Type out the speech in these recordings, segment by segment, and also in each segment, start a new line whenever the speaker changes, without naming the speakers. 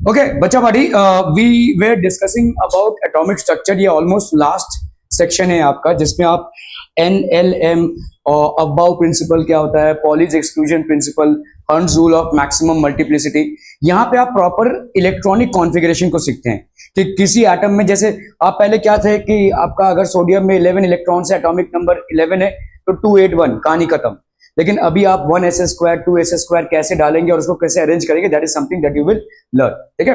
Okay, बच्चा party we were discussing about atomic structure. ये almost last section है आपका, जिसमें आप NLM और अबाउ प्रिंसिपल क्या होता है, Pauli's exclusion principal, hertz rule of maximum multiplicity, यहाँ पे आप प्रॉपर इलेक्ट्रॉनिक कॉन्फ़िगरेशन को सीखते हैं कि किसी एटम में, जैसे आप पहले क्या थे कि आपका अगर सोडियम में 11 इलेक्ट्रॉन से एटॉमिक नंबर 11 है तो 281 कहानी खत्म। लेकिन अभी आप 1s² 2s² कैसे डालेंगे और उसको कैसे अरेंज करेंगे, that is something that you will learn. ठीक है,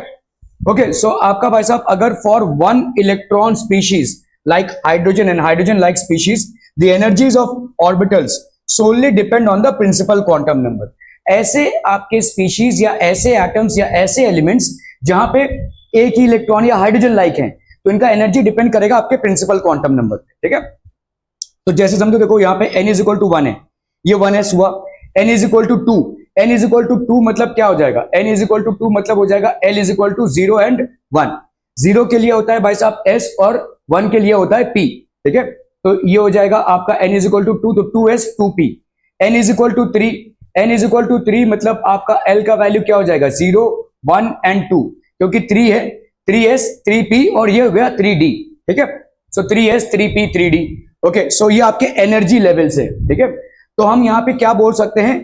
ओके। सो आपका भाई साहब, अगर for one electron species like hydrogen and hydrogen like species the energies of orbitals solely depend on the principal quantum number. ऐसे आपके species या ऐसे एटम्स या ऐसे एलिमेंट्स जहां पे एक ही इलेक्ट्रॉन या हाइड्रोजन लाइक हैं, तो इनका एनर्जी डिपेंड करेगा आपके प्रिंसिपल क्वांटम नंबर पे। ठीक है, तो जैसे समझो, देखो यहाँ पे n इज इक्वल टू 1 है, ये 1s हुआ। n is equal to 2, n is equal to 2 मतलब क्या हो जाएगा, n इज इक्वल टू 2 मतलब हो जाएगा l is equal to 0 and 1। 0 के लिए होता है भाई साहब s और 1 के लिए होता है p। ठीक है, तो ये हो जाएगा आपका n इज इक्वल टू 2, तो 2s 2p। n is equal to 3, n is equal to 3 मतलब आपका l का वैल्यू क्या हो जाएगा, 0 1 एंड 2, क्योंकि 3 है, 3s 3p और ये हो गया 3d। ठीक है, सो 3s 3p 3d। ओके, सो ये आपके एनर्जी लेवल से। ठीक है, तो हम यहाँ पे क्या बोल सकते हैं,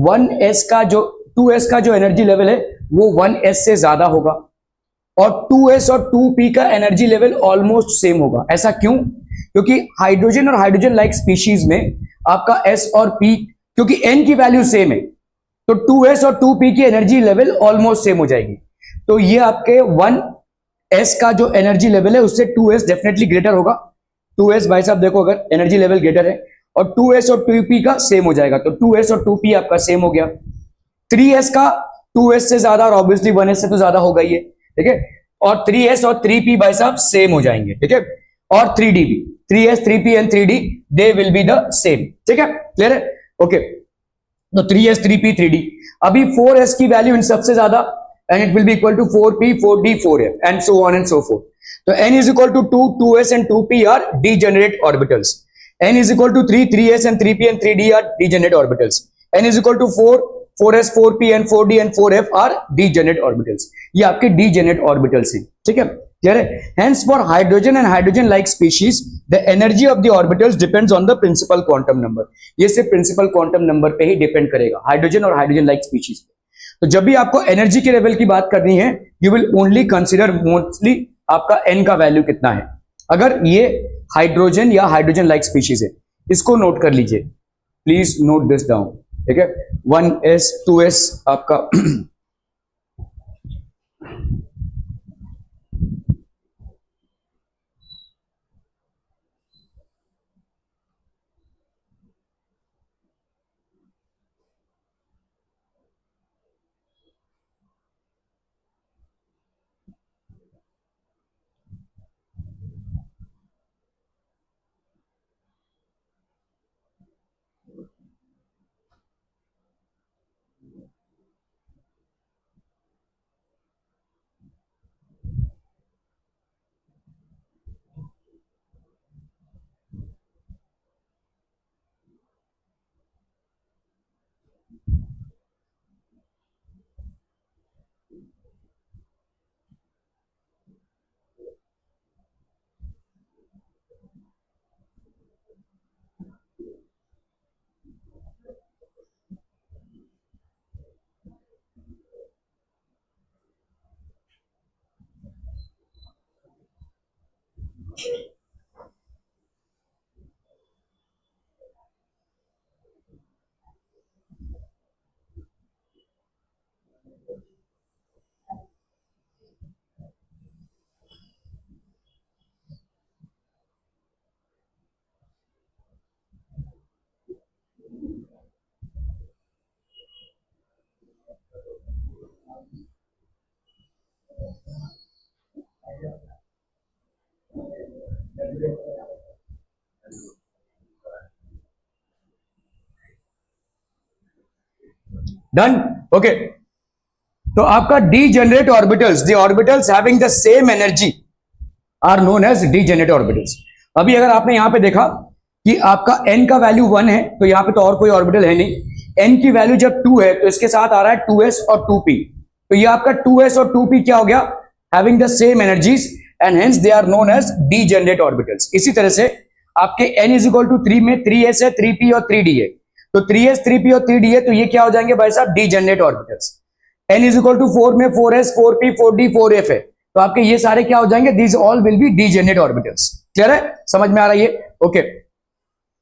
1s का जो 2s का जो एनर्जी लेवल है वो 1s से ज्यादा होगा, और 2s और 2p का एनर्जी लेवल ऑलमोस्ट सेम होगा। ऐसा क्यों? क्योंकि हाइड्रोजन और हाइड्रोजन लाइक स्पीशीज में आपका s और p, क्योंकि n की वैल्यू सेम है, तो 2s और 2p की एनर्जी लेवल ऑलमोस्ट सेम हो जाएगी। तो ये आपके 1s का जो एनर्जी लेवल है उससे 2s डेफिनेटली ग्रेटर होगा। 2s भाई साहब देखो, अगर एनर्जी लेवल ग्रेटर है और 2s और 2p का सेम हो जाएगा, तो 2s और 2p आपका सेम हो गया। 3s का 2s से ज्यादा और ऑब्वियसली 1s से तो ज्यादा होगा ही है। ठीक है, और 3s और 3p भाई साहब सेम हो जाएंगे। ठीक है, और 3d भी, 3s 3p and 3d they will be the same. ठीक है, क्लियर है? ओके, तो 3s 3p 3d। अभी 4s की वैल्यू इन सबसे ज्यादा, and it will be equal to 4p 4d 4f and so on and so forth. तो n is equal to 2, 2s and 2p are degenerate orbitals. n is equal to 3, 3s and 3p and 3d are degenerate orbitals. n is equal to 4, 4s, 4p and 4d and 4f are degenerate orbitals. ये आपके degenerate orbitals हैं। ठीक है, clear है? Hence for hydrogen and hydrogen like species, the energy of the orbitals depends on the principal quantum number. ये सिर्फ principal quantum number पे ही depend करेगा, हाइड्रोजन और हाइड्रोजन लाइक स्पीशीज पे। तो जब भी आपको एनर्जी के लेवल की बात करनी है, you will only consider mostly आपका n का वैल्यू कितना है। अगर ये हाइड्रोजन या हाइड्रोजन लाइक स्पीशीज है, इसको नोट कर लीजिए, प्लीज नोट दिस डाउन। ठीक है, 1s 2s आपका डन। ओके, तो आपका degenerate orbitals, the orbitals having the same energy are known as degenerate orbitals. अभी अगर आपने यहां पे देखा कि आपका n का वैल्यू 1 है, तो यहां पे तो और कोई ऑर्बिटल है नहीं। n की वैल्यू जब 2 है तो इसके साथ आ रहा है 2s और 2p। तो ये आपका 2s और 2p क्या हो गया, having the same energies and hence they are known as degenerate orbitals. इसी तरह से आपके n इज इक्वल टू 3 में 3s है, 3p और 3d है, तो 3s 3p और 3d है, तो ये क्या हो जाएंगे भाई साहब, degenerate orbitals. n is equal to 4 में 4s 4p 4d 4f है, तो आपके ये सारे क्या हो जाएंगे, these all will be degenerate orbitals. Clear है, समझ में आ रहा है ये? Okay,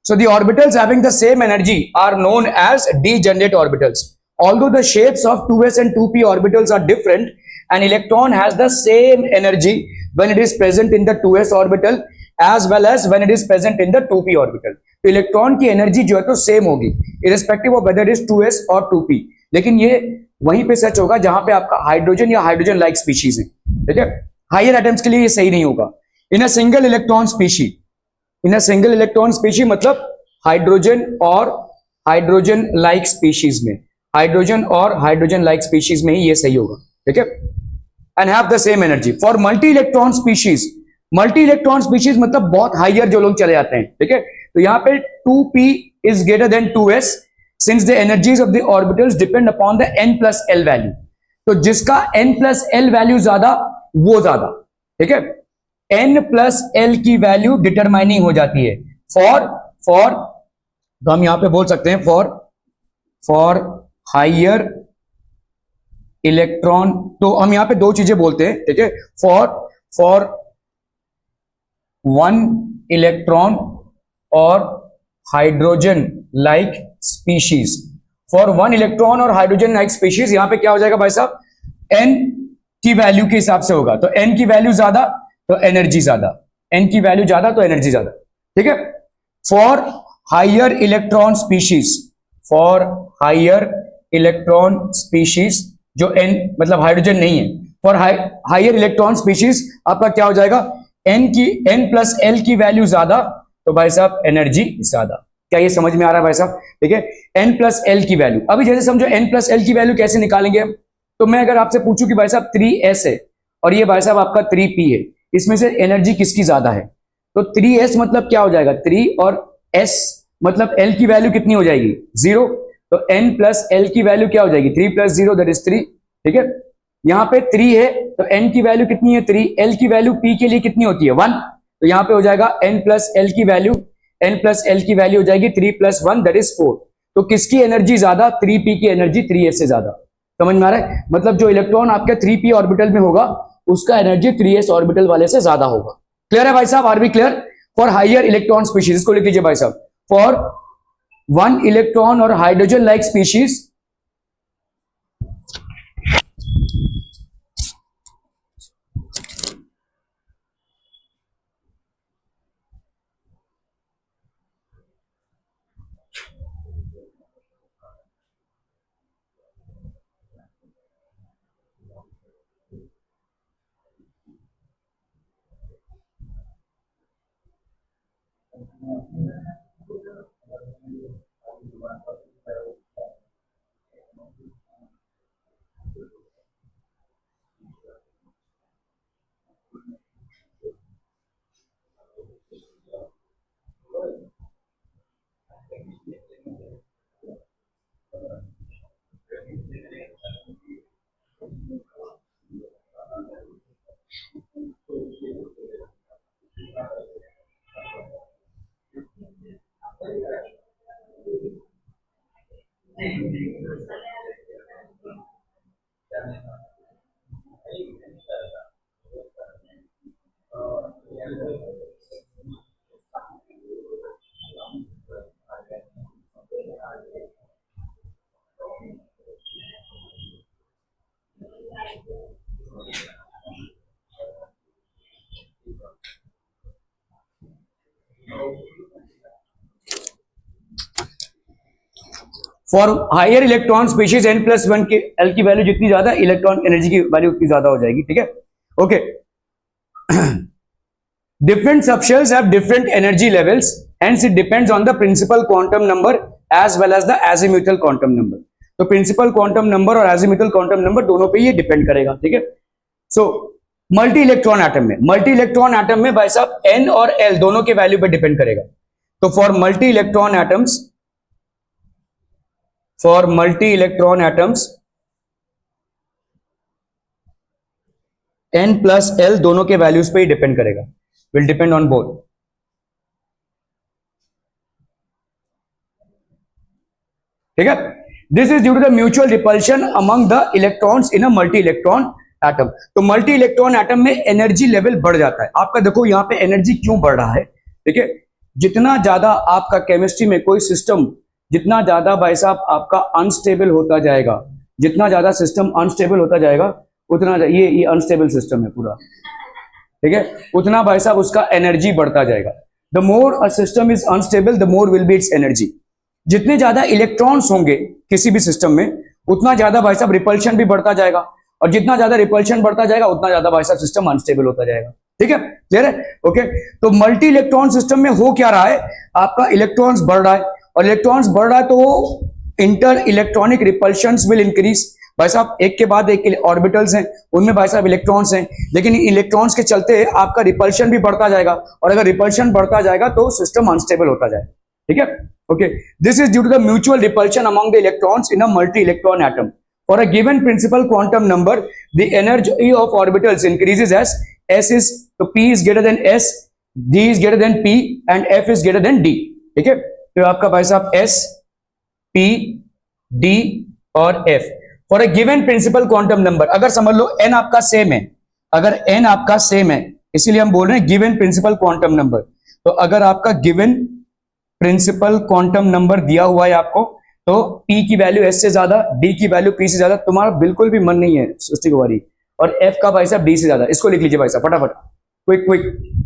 so the orbitals having the same energy are known as degenerate orbitals. Although the shapes of 2s and 2p orbitals are different, an electron has the same energy when it is present in the 2s orbital as well as when it is present in the 2p orbital. तो electron की energy जो है तो same होगी irrespective of whether it is 2s और 2p, लेकिन ये वहीं पे सच होगा जहां पे आपका हाइड्रोजन या हाइड्रोजन लाइक स्पीशीज है, ठीक है। हायर एटम्स के लिए ये सही नहीं होगा। In a single electron species, in a single electron species मतलब हाइड्रोजन और हाइड्रोजन लाइक स्पीशीज में, हाइड्रोजन और हाइड्रोजन लाइक स्पीशीज में ही ये सही होगा, ठीक है। And have the same energy. For multi electron species, multi electron species मतलब बहुत हाइयर जो लोग चले जाते हैं, ठीक है, तो यहां पे 2p is greater than 2s since the energies of the orbitals depend upon the n plus l value. तो जिसका n प्लस l वैल्यू ज्यादा वो ज्यादा, ठीक है, n प्लस l की वैल्यू डिटरमाइनिंग हो जाती है फॉर तो हम यहां पे बोल सकते हैं फॉर हाइयर इलेक्ट्रॉन, तो हम यहां पे दो चीजें बोलते हैं, ठीक है, फॉर 1 इलेक्ट्रॉन और hydrogen like species, for 1 electron और हाइड्रोजन लाइक स्पीशीज, यहां पे क्या हो जाएगा भाई साहब, n की वैल्यू के हिसाब से होगा, तो n की वैल्यू ज्यादा तो एनर्जी ज्यादा, n की वैल्यू ज्यादा तो एनर्जी ज्यादा, ठीक है। For higher electron species, for higher electron species जो n मतलब हाइड्रोजन नहीं है, फॉर हाइयर इलेक्ट्रॉन स्पीशीज आपका क्या हो जाएगा, n प्लस l की वैल्यू ज्यादा तो भाई साहब एनर्जी ज्यादा। क्या ये समझ में आ रहा है भाई साहब, ठीक है, n प्लस l की वैल्यू। अभी जैसे समझो n प्लस l की वैल्यू कैसे निकालेंगे, तो मैं अगर आपसे पूछूं कि भाई साहब 3s है और ये भाई साहब आपका 3p है, इसमें से एनर्जी किसकी ज्यादा है, तो 3s मतलब क्या हो जाएगा 3 और s मतलब l की वैल्यू कितनी हो जाएगी 0, तो n प्लस l की वैल्यू क्या हो जाएगी 3 प्लस 0 दैट इज 3, ठीक है। यहाँ पे 3 है तो n की वैल्यू कितनी है 3, l की वैल्यू p के लिए कितनी होती है 1, तो यहाँ पे हो जाएगा n प्लस l की वैल्यू, n प्लस l की वैल्यू हो जाएगी 3 प्लस 1 दैट इज 4, तो किसकी एनर्जी ज्यादा, 3p की एनर्जी 3s से ज्यादा। समझ में आ रहा है, मतलब जो इलेक्ट्रॉन आपके 3p ऑर्बिटल में होगा उसका एनर्जी 3s ऑर्बिटल वाले से ज्यादा होगा। क्लियर है भाई साहब, are we clear? For higher electron species, इसको लिख लीजिए भाई साहब, फॉर 1 इलेक्ट्रॉन और hydrogen like species, for higher electron species n plus 1 की l की वैल्यू जितनी ज्यादा, इलेक्ट्रॉन एनर्जी की वैल्यू उतनी ज्यादा हो जाएगी, ठीक है। Okay, different subshells have different energy levels, hence it depends on the principal quantum number as well as the azimuthal quantum number। तो प्रिंसिपल क्वांटम नंबर और azimuthal क्वांटम नंबर दोनों पे ये डिपेंड करेगा, ठीक है। सो मल्टी इलेक्ट्रॉन एटम में, multi electron atom में भाई साहब n और l दोनों के वैल्यू पे डिपेंड करेगा। तो for multi electron atoms, for multi electron atoms n plus l दोनों के वैल्यूज पे ही डिपेंड करेगा, विल डिपेंड ऑन बोथ। ठीक है, this is due to the mutual repulsion among the electrons in a multi electron atom. तो multi electron atom में energy level बढ़ जाता है आपका। देखो यहां पे एनर्जी क्यों बढ़ रहा है, ठीक है, जितना ज्यादा आपका केमिस्ट्री में कोई सिस्टम, जितना ज्यादा भाई साहब आपका अनस्टेबल होता जाएगा, जितना ज्यादा सिस्टम अनस्टेबल होता जाएगा, उतना ये अनस्टेबल सिस्टम है पूरा, ठीक है, उतना भाई साहब उसका एनर्जी बढ़ता जाएगा। The more a system is unstable the more will be it's energy. जितने ज्यादा इलेक्ट्रॉन्स होंगे किसी भी सिस्टम में, उतना ज्यादा भाई साहब रिपल्शन भी बढ़ता जाएगा, और जितना ज्यादा रिपल्शन बढ़ता जाएगा उतना ज्यादा भाई साहब सिस्टम अनस्टेबल होता जाएगा। ठीक है, क्लियर है? ओके, तो मल्टी इलेक्ट्रॉन सिस्टम में हो क्या रहा है, आपका इलेक्ट्रॉन्स बढ़ रहा है, और इलेक्ट्रॉन्स बढ़ रहा है तो inter electronic repulsions will increase. भाई साहब एक के बाद एक ऑर्बिटल्स हैं, उनमें भाई साहब इलेक्ट्रॉन्स हैं, लेकिन इलेक्ट्रॉन्स के चलते आपका रिपल्शन भी बढ़ता जाएगा, और अगर रिपल्शन बढ़ता जाएगा तो सिस्टम अनस्टेबल होता जाएगा। ठीक है, okay, this is due to the mutual repulsion among the electrons in a multi electron atom. For a given principal quantum number, the energy of orbitals increases as S is, तो P is greater than S, D is greater than P, and F is greater than D। ठीक है, तो आपका भाई साहब S, P, D और F for a given principal quantum number। अगर समझ लो n आपका सेम है, अगर n आपका सेम है, इसीलिए हम बोल रहे हैं given principal quantum number। तो अगर आपका given principal quantum number दिया हुआ है आपको, तो P की वैल्यू S से ज्यादा, D की वैल्यू P से ज्यादा, तुम्हारा बिल्कुल भी मन नहीं है सृष्टि कुमारी, और F का भाई साहब D से ज्यादा, इसको लिख लीजिए भाई साहब फटाफट, क्विक क्विक।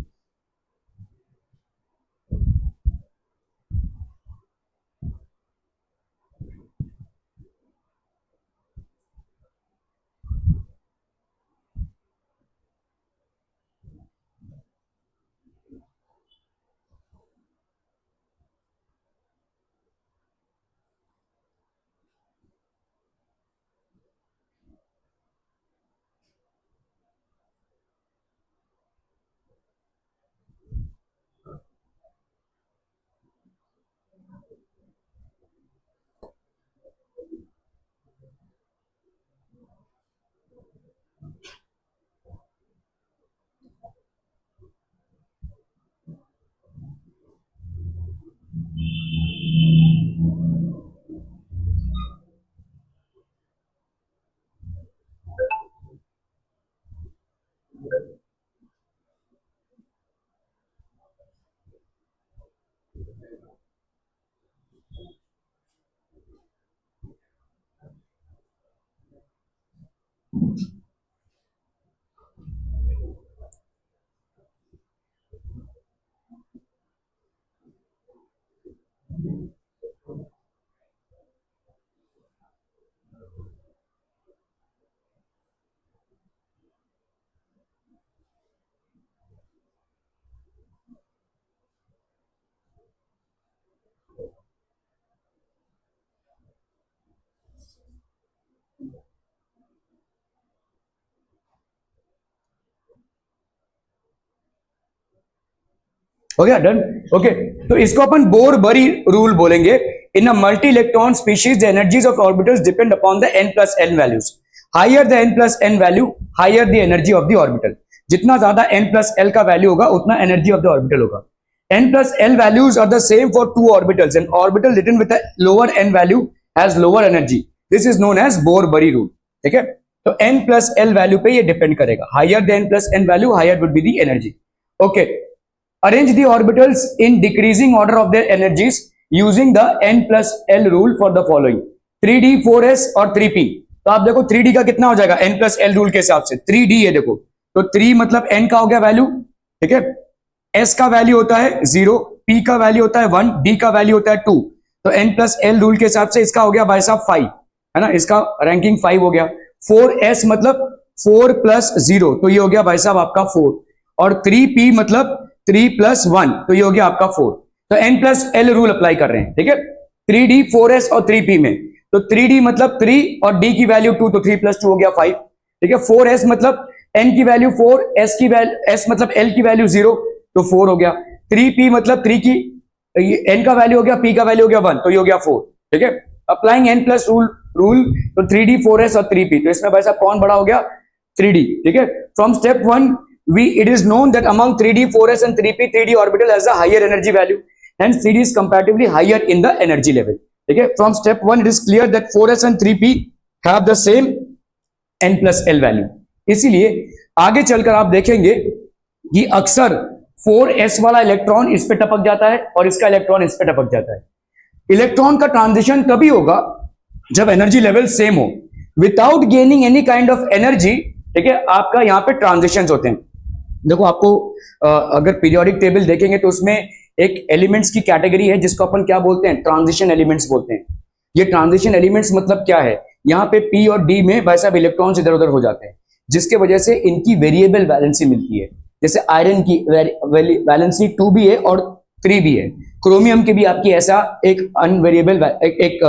हो गया, डन। ओके, तो इसको अपन बोर बरी रूल बोलेंगे। In a multi electron species the energies of orbitals depend upon the n plus n values. Higher the n plus n value, higher the energy of the orbital. जितना ज्यादा n plus l का value होगा, उतना energy of the orbital होगा। n plus l values are the same for two orbitals, and orbital written with lower n value has lower energy. This is known as bore Bury rule. ठीक है, तो n plus l value पे ये depend करेगा। Higher the n plus n value, higher would be the energy. Okay, arrange the orbitals in decreasing order of their energies using the n plus l rule for the following 3d 4s और 3p। तो आप देखो 3d का कितना हो जाएगा n plus l rule के हिसाब से, 3d है देखो, तो 3 मतलब n का हो गया वैल्यू, ठीक है, s का वैल्यू होता है 0, p का वैल्यू होता है 1, d का वैल्यू होता है 2, तो n plus l रूल के हिसाब से इसका हो गया भाई साहब 5, है ना, इसका रैंकिंग 5 हो गया। 4s मतलब 4 plus 0, तो ये हो गया भाई साहब आपका 4, और 3p मतलब 3 plus 1, तो ये हो गया आपका 4। तो n plus l rule apply कर रहे हैं, ठीक है, 3d 4s और 3p में। तो 3d मतलब 3 और d की वैल्यू 2, तो 3 plus 2 हो गया 5, ठीक है। 4s मतलब n की वैल्यू 4, s की वैल्यू s मतलब l की वैल्यू 0, तो 4 हो गया। 3p मतलब 3 की n का वैल्यू हो गया, p का वैल्यू हो गया 1, तो ये हो गया 4, ठीक है। अप्लाइंग n प्लस रूल, तो 3d 4s और 3p, तो इसमें भाई साहब कौन बड़ा हो गया, 3D, ठीक है. From step 1 it is known that among 3D, 4s and 3p, 3D orbital has a higher energy value, hence 3D is comparatively higher in the energy level. ठीक है. From step 1 it is clear that 4s and 3p have the same n plus l value. इसीलिए आगे चलकर आप देखेंगे कि अक्सर 4s वाला इलेक्ट्रॉन इस पे टपक जाता है और इसका इलेक्ट्रॉन इस पे टपक जाता है. इलेक्ट्रॉन का ट्रांजिशन तभी होगा जब एनर्जी लेवल सेम हो, without gaining any kind of energy. ठीक है, आपका यहाँ पे ट्रांजिशंस होते हैं. देखो आपको अगर पीरियोडिक टेबल देखेंगे तो उसमें एक एलिमेंट्स की कैटेगरी है जिसको अपन क्या बोलते हैं, ट्रांजिशन एलिमेंट्स बोलते हैं. ये ट्रांजिशन एलिमेंट्स मतलब क्या है, यहाँ पे पी और डी में भाई साहब इलेक्ट्रॉन्स इधर उधर हो जाते हैं, जिसके वजह से इनकी वेरिएबल वैलेंसी मिलती है. जैसे आयरन की वैलेंसी 2 भी है और 3 भी है. क्रोमियम के भी आपकी ऐसा एक अनवेरिएबल एक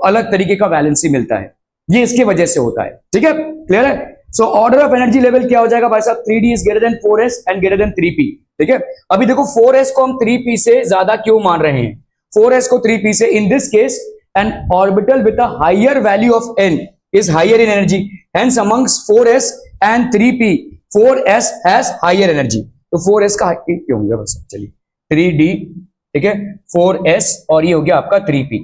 अलग तरीके का वैलेंसी मिलता है. ये इसके वजह से होता है. ठीक है, क्लियर है. So order of energy level क्या हो जाएगा भाई साहब, 3D is greater then 4s and greater than 3p. ठीक है, अभी देखो 4s को हम 3p से ज्यादा क्यों मान रहे हैं, 4s को 3p से. In this case an orbital with a higher value of n is higher in energy, hence amongst 4s and 3p 4s has higher energy. तो 4s का क्यों हो गया बस, चलिए 3d, ठीक है, 4s और ये हो गया आपका 3p.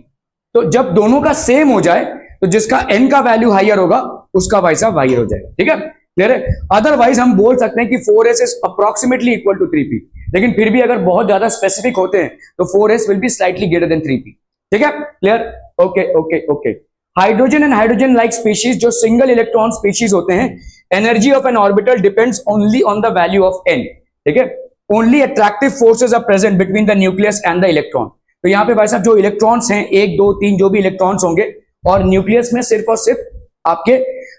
तो जब दोनों का सेम हो जाए तो जिसका n का वैल्यू हायर होगा उसका भाई साहब हायर हो जाएगा. ठीक है, क्लियर है. अदरवाइज हम बोल सकते हैं कि 4s is approximately equal to 3p, लेकिन फिर भी अगर बहुत ज्यादा स्पेसिफिक होते हैं तो 4s will be slightly greater than 3p. ठीक है, clear. Okay okay okay. Hydrogen and hydrogen like species जो सिंगल इलेक्ट्रॉन स्पीशीज होते हैं, energy of an orbital depends only on the value of n. ठीक है, only attractive forces are present between the nucleus and the electron. तो यहाँ पे भाई साहब जो इलेक्ट्रॉन्स हैं 1 2 3 जो भी इलेक्ट्रॉन्स होंगे और न्यूक्लियस में सिर्फ और सिर्फ आपके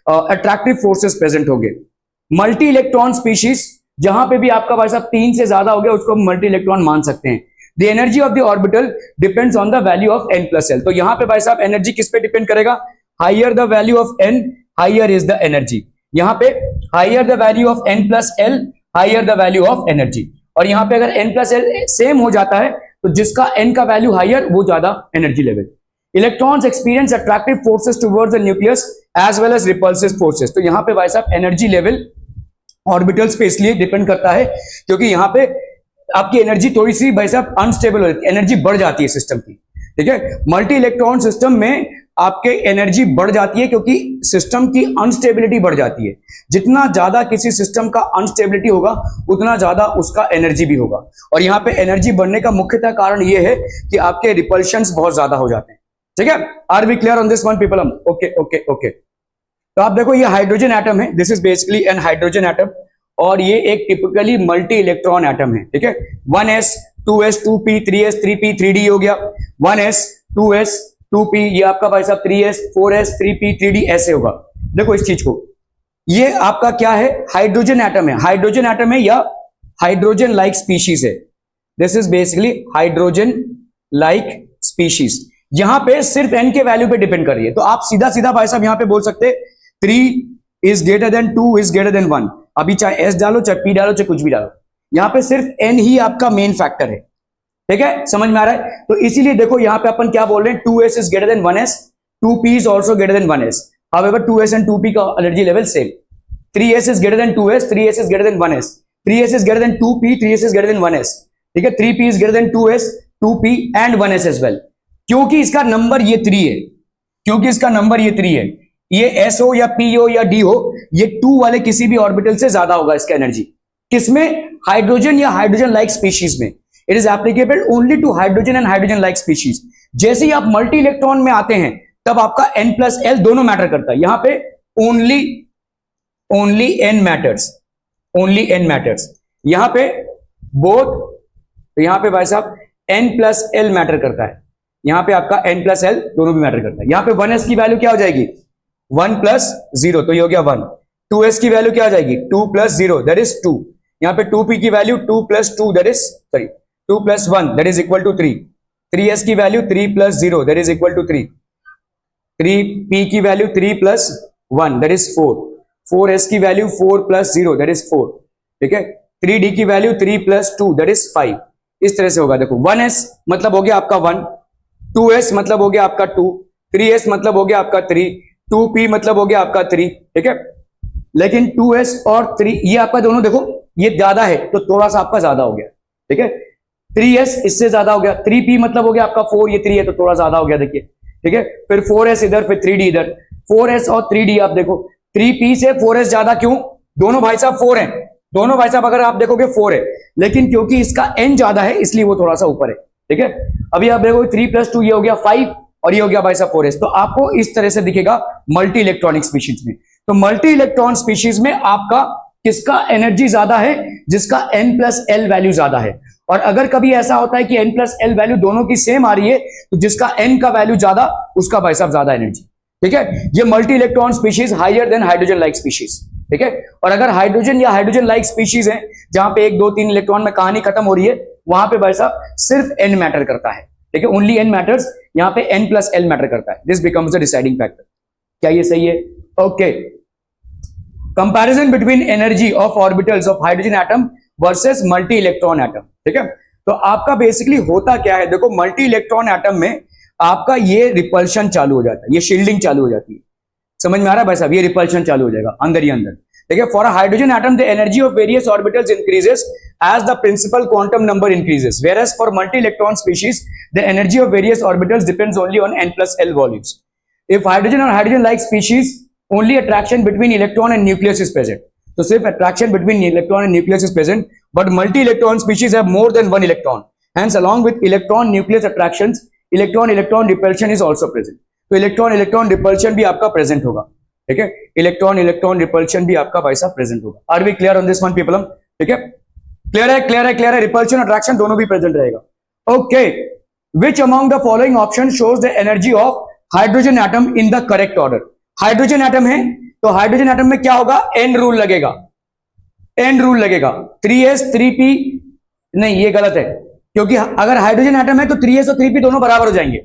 अट्रैक्टिव फोर्सेस प्रेजेंट होंगे. मल्टी इलेक्ट्रॉन स्पीशीज जहां पे भी आपका भाई साहब 3 से ज्यादा हो गया उसको हम मल्टी इलेक्ट्रॉन मान सकते हैं. The energy of the orbital depends on the value of n plus l. तो यहां पे भाई साहब एनर्जी किस पे डिपेंड करेगा, higher the value of n higher is the energy. यहां पे higher the value of n plus l higher the value of energy. और यहां पे अगर n प्लस l सेम हो जाता है तो जिसका n का वैल्यू हायर वो ज्यादा energy level. Electrons experience attractive forces towards the nucleus as well as repulsive forces. तो यहां पे भाई साहब एनर्जी लेवल ऑर्बिटल्स पे इसलिए डिपेंड करता है क्योंकि यहां पे आपकी एनर्जी थोड़ी सी भाई साहब अनस्टेबल हो जाती है, एनर्जी बढ़ जाती है सिस्टम की. ठीक है, मल्टी इलेक्ट्रॉन सिस्टम में आपके एनर्जी बढ़ जाती है क्योंकि सिस्टम की अनस्टेबिलिटी बढ़ जाती है. जितना ज्यादा किसी सिस्टम का अनस्टेबिलिटी होगा उतना ज्यादा उसका एनर्जी भी होगा. और यहाँ पे एनर्जी बढ़ने का मुख्यतः कारण यह है कि आपके रिपल्शंस बहुत ज्यादा हो जाते हैं. ठीक है, are we clear on this one people? Okay okay okay. तो आप देखो ये हाइड्रोजन एटम है, this is basically an hydrogen atom और ये एक टिपिकली मल्टी इलेक्ट्रॉन एटम है. ठीक है, 1s 2s 2p 3s 3p 3d हो गया, 1s 2s 2p ये आपका भाई साहब 3s 4s 3p 3d ऐसे होगा. देखो इस चीज को, ये आपका क्या है, हाइड्रोजन एटम है. हाइड्रोजन एटम है या हाइड्रोजन लाइक स्पीशीज है. This is basically hydrogen like species. यहां पे सिर्फ n के वैल्यू पे डिपेंड कर रही है. तो आप सीधा सीधा भाई साहब यहां पे बोल सकते 3 is greater then 2 is greater then 1. अभी चाहे s डालो चाहे p डालो चाहे कुछ भी डालो, यहां पे सिर्फ n ही आपका मेन फैक्टर है. ठीक है, समझ में आ रहा है. तो इसीलिए देखो यहां पे अपन क्या बोल रहे हैं, 2s is greater than 1s, 2p is also greater than 1s. However 2s and 2p का energy level same. 3s is greater than 2s, 3s is greater than 1s, 3s is greater than 2p, 3s is greater than 1s. ठीक है, 3p is greater than 2s 2p and 1s as well. क्योंकि इसका number ये 3 है, क्योंकि इसका number ये 3 है. ये s हो या p हो या d हो, ये 2 वाले किसी भी ऑर्बिटल से ज्यादा होगा इसका एनर्जी. किसमें, हाइड्रोजन या हाइड्रोजन लाइक स्पीशीज में. It is applicable only to hydrogen and hydrogen like species. जैसे ही आप मल्टी इलेक्ट्रॉन में आते हैं तब आपका n प्लस l दोनों मैटर करता है. यहां पे only n matters, only n matters. यहां पे बोथ, यहां पे भाई साहब n प्लस l मैटर करता है. यहां पे आपका n प्लस l दोनों भी मैटर करता है. यहां पे 1s की वैल्यू क्या हो जाएगी, 1 प्लस 0 तो ये हो गया 1. 2s की वैल्यू क्या हो जाएगी, 2 प्लस 0 दैट इज 2. यहां पे 2p की value 2 plus 2 that is 2 plus 1 that is equal to 3. 3s की value 3 plus 0 that is equal to 3. 3p की value 3 plus 1 that is 4. 4s की वैल्यू 4 प्लस 0 दैट इज 4. ठीक है, 3d की value 3 plus 2 that is 5. इस तरह से होगा. देखो 1s मतलब हो गया आपका 1, 2s मतलब हो गया आपका 2, 3s मतलब हो गया आपका 3, 2p मतलब हो गया आपका 3. ठीक है, लेकिन 2s और 3 ये आपका दोनों देखो ये ज्यादा है तो थोड़ा सा आपका ज्यादा हो गया, ठीक है। 3s इससे ज्यादा हो गया, 3p मतलब हो गया आपका 4, ये 3 है तो थोड़ा ज्यादा हो गया, देखिए, ठीक है। फिर 4s इधर, फिर 3d इधर, 4s और 3d आप देखो 3p से 4s ज्यादा क्यों, दोनों भाई साहब 4 हैं, दोनों भाई साहब अगर आप देखोगे 4 है, लेकिन क्योंकि इसका n ज्यादा है इसलिए वो थोड़ा सा ऊपर है, ठीक है। अभी आप देखोगे 3 + 2 ये हो गया 5 और ये हो गया भाई साहब 4s, तो आपको इस तरह से दिखेगा मल्टी इलेक्ट्रॉनिक स्पीशीज में। तो मल्टी इलेक्ट्रॉन स्पीशीज में आपका किसका एनर्जी ज्यादा है, जिसका n+l वैल्यू ज्यादा है। और अगर कभी ऐसा होता है कि n+l वैल्यू दोनों की सेम आ रही है तो जिसका n का वैल्यू ज्यादा उसका भाई साहब ज्यादा एनर्जी, ठीक है। ये multi electron species higher than hydrogen like species, ठीक है। और अगर हाइड्रोजन या हाइड्रोजन लाइक स्पीशीज है जहां पे 1 2 3 इलेक्ट्रॉन में कहानी खत्म हो रही है, वहां पे भाई साहब सिर्फ n मैटर करता है, ठीक है। ओनली n मैटर्स, यहां पे n+l मैटर करता है। This becomes the deciding factor. क्या ये सही है? Okay. Comparison between energy of orbitals of hydrogen atom versus multi electron atom, ठीक है। तो आपका बेसिकली होता क्या है, देखो मल्टी इलेक्ट्रॉन एटम में आपका ये रिपल्शन चालू हो जाता है, ये शील्डिंग चालू हो जाती है, समझ में आ रहा है भाई साहब, ये रिपल्शन चालू हो जाएगा अंदर ही अंदर, ठीक है। For a hydrogen atom the energy of various orbitals increases as the principal quantum number increases, whereas for multi electron species the energy of various orbitals depends only on n+l volumes. If hydrogen or hydrogen like species only attraction between electron and nucleus is present, तो सिर्फ attraction between electron and nucleus is present, but multi electron species have more than one electron, hence along with electron nucleus attractions electron electron repulsion is also present. तो electron electron repulsion भी आपका present होगा, ठीक है। Electron electron repulsion भी आपका भाई साहब प्रेजेंट होगा। Are we clear on this one people? ठीक है, क्लियर है, क्लियर है, क्लियर है। रिपल्शन अट्रैक्शन दोनों भी प्रेजेंट रहेगा। Okay, which among the following option shows the energy of hydrogen atom in the correct order? Hydrogen atom है तो हाइड्रोजन एटम में क्या होगा, एन रूल लगेगा, एन रूल लगेगा। 3s 3p नहीं, ये गलत है, क्योंकि अगर हाइड्रोजन एटम है तो 3s और 3p दोनों बराबर हो जाएंगे,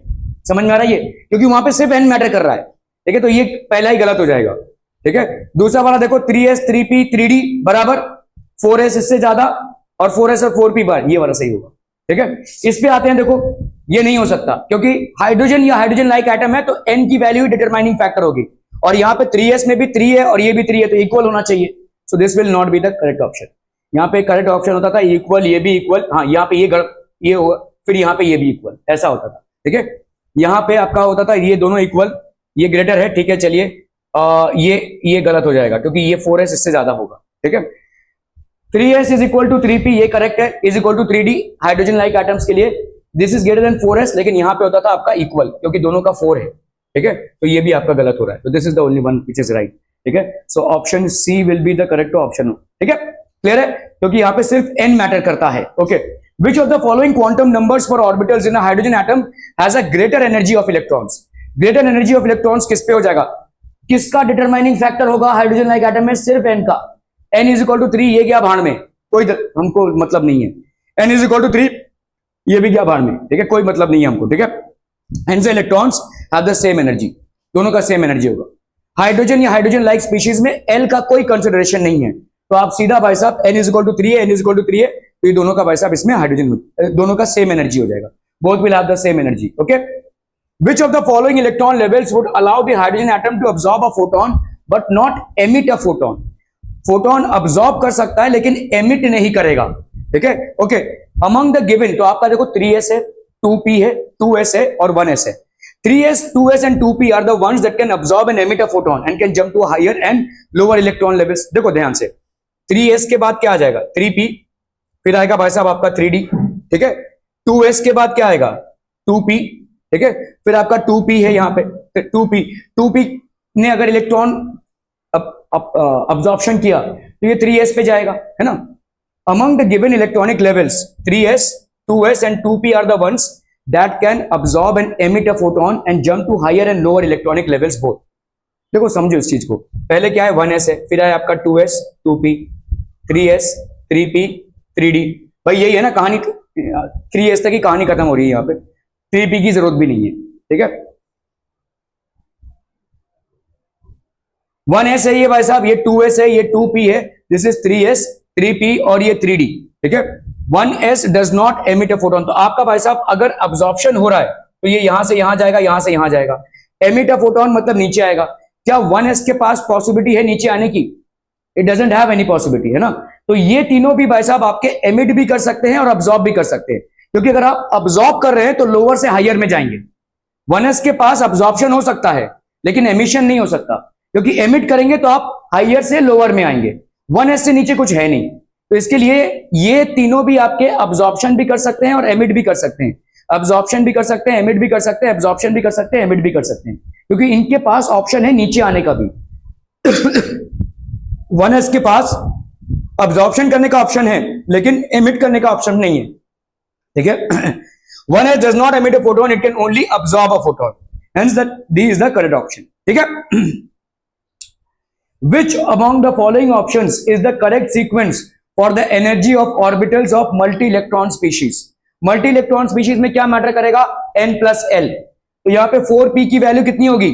समझ में आ रहा है ये, क्योंकि वहां पे सिर्फ n मैटर कर रहा है, ठीक है। तो ये पहला ही गलत हो जाएगा, ठीक है। दूसरा वाला देखो 3s 3p 3d बराबर 4s इससे ज्यादा और 4s और 4p बार, ये वाला सही होगा, ठीक है। इस पे आते हैं, देखो ये नहीं हो सकता क्योंकि हाइड्रोजन या हाइड्रोजन लाइक एटम है तो n की वैल्यू डिटरमाइनिंग फैक्टर होगी, और यहाँ पे 3s में भी 3 है और ये भी 3 है तो इक्वल होना चाहिए। So this will not be the correct option. यहाँ पे करेक्ट ऑप्शन होता था इक्वल, ये भी इक्वल, हाँ यहाँ पे ये होगा, फिर यहाँ पे ये भी इक्वल, ऐसा होता था, ठीक है। यहाँ पे आपका होता था ये दोनों इक्वल, ये ग्रेटर है, ठीक है। चलिए ये गलत हो जाएगा क्योंकि ये 4s इससे ज्यादा होगा, ठीक है। 3s is equal to 3p, ये करेक्ट है, is equal to 3d hydrogen like atoms के लिए। This is greater then 4s, लेकिन यहाँ पे होता था आपका इक्वल क्योंकि दोनों का 4 है, ठीक है। तो ये भी आपका गलत हो रहा है, तो this is the only one which is right, ठीक है। So option C will be the correct option, ठीक है। क्लियर है, क्योंकि यहाँ पे सिर्फ n मैटर करता है। Okay, which of the following quantum numbers for orbitals in a hydrogen atom has a greater energy of electrons? greater energy of electrons किस पे हो जाएगा, किसका डिटरमाइनिंग फैक्टर होगा हाइड्रोजन लाइक एटम में, सिर्फ n का। n इज इक्वल टू 3, ये गया भाड़ में, कोई हमको मतलब नहीं है। n इज इक्वल टू 3, ये भी गया भाड़ में, ठीक है, कोई मतलब नहीं है हमको, ठीक है। hence electrons have the same energy, दोनों का सेम एनर्जी होगा। हाइड्रोजन या हाइड्रोजन लाइक स्पीशीज में l का कोई कंसिडरेशन नहीं है, तो आप सीधा भाई साहब n इज इक्वल टू 3 है, n इज इक्वल टू 3 है, तो ये दोनों का भाई साहब इसमें हाइड्रोजन दोनों का सेम एनर्जी हो जाएगा, both will have the same energy. Okay, which of the following electron levels would allow the hydrogen atom to absorb a photon but not emit a photon? Photon absorb कर सकता है लेकिन emit नहीं करेगा, ठीक है। ओके, अमंग द गिवन, तो आपका देखो 3s है, 2p है, 2s है और 1s है। 3s 2s and 2p are the ones that can absorb and emit a photon and can jump to higher and lower electron levels। देखो ध्यान से, 3s के बाद क्या आ जाएगा, 3p, फिर आएगा भाई साहब आपका 3d, ठीक है। 2s के बाद क्या आएगा, 2p, ठीक है। फिर आपका 2p है यहाँ पे, 2p ने अगर इलेक्ट्रॉन अब्जॉर्प्शन किया तो ये 3s पे जाएगा, है ना। Among the given electronic levels 3s 2s and 2p are the ones that can absorb and emit a photon and jump to higher and lower electronic levels both। देखो समझो इस चीज को, पहले क्या है 1s है, फिर है आपका 2s 2p 3s 3p 3d, भाई यही है ना कहानी, 3s तक की कहानी खत्म हो रही है, यहाँ पे 3p की जरूरत भी नहीं है, ठीक है। 1s है ये भाई साहब, ये 2s है, ये 2p है, दिस इज 3s 3p और ये 3d, ठीक है। 1s does not emit a photon, तो आपका भाई साहब अगर अब्जॉर्प्शन हो रहा है तो ये यहां से यहां जाएगा, यहां से यहां जाएगा। एमिट अ फोटोन मतलब नीचे आएगा। क्या 1s के पास पॉसिबिलिटी है नीचे आने की? It doesn't have any possibility, है ना। तो ये तीनों भी भाई साहब आपके एमिट भी कर सकते हैं और अब्सॉर्ब भी कर सकते हैं, क्योंकि अगर आप अब्सॉर्ब कर रहे हैं तो लोअर से हायर में जाएंगे। 1s के पास अब्सॉर्प्शन हो सकता है लेकिन एमिशन नहीं हो सकता, क्योंकि एमिट करेंगे तो आप हायर से लोअर में आएंगे, 1s से नीचे कुछ है नहीं। तो इसके लिए ये तीनों भी आपके अब्सॉर्प्शन भी कर सकते हैं और एमिट भी कर सकते हैं। अब्सॉर्प्शन भी कर सकते हैं, एमिट भी कर सकते हैं, एब्सॉर्प्शन भी कर सकते हैं, एमिट भी कर सकते हैं, क्योंकि इनके पास ऑप्शन है नीचे आने का भी। 1s के पास अब्सॉर्प्शन करने का ऑप्शन है लेकिन एमिट करने का ऑप्शन नहीं है, ठीक है। 1s does not emit a photon, it can only absorb a photon, hence that D is the correct option, ठीक है। Which among the following options is the correct sequence for the energy of orbitals of multi-electron species? Multi-electron species में क्या matter करेगा? n plus l। तो यहां पे 4p की value कितनी होगी?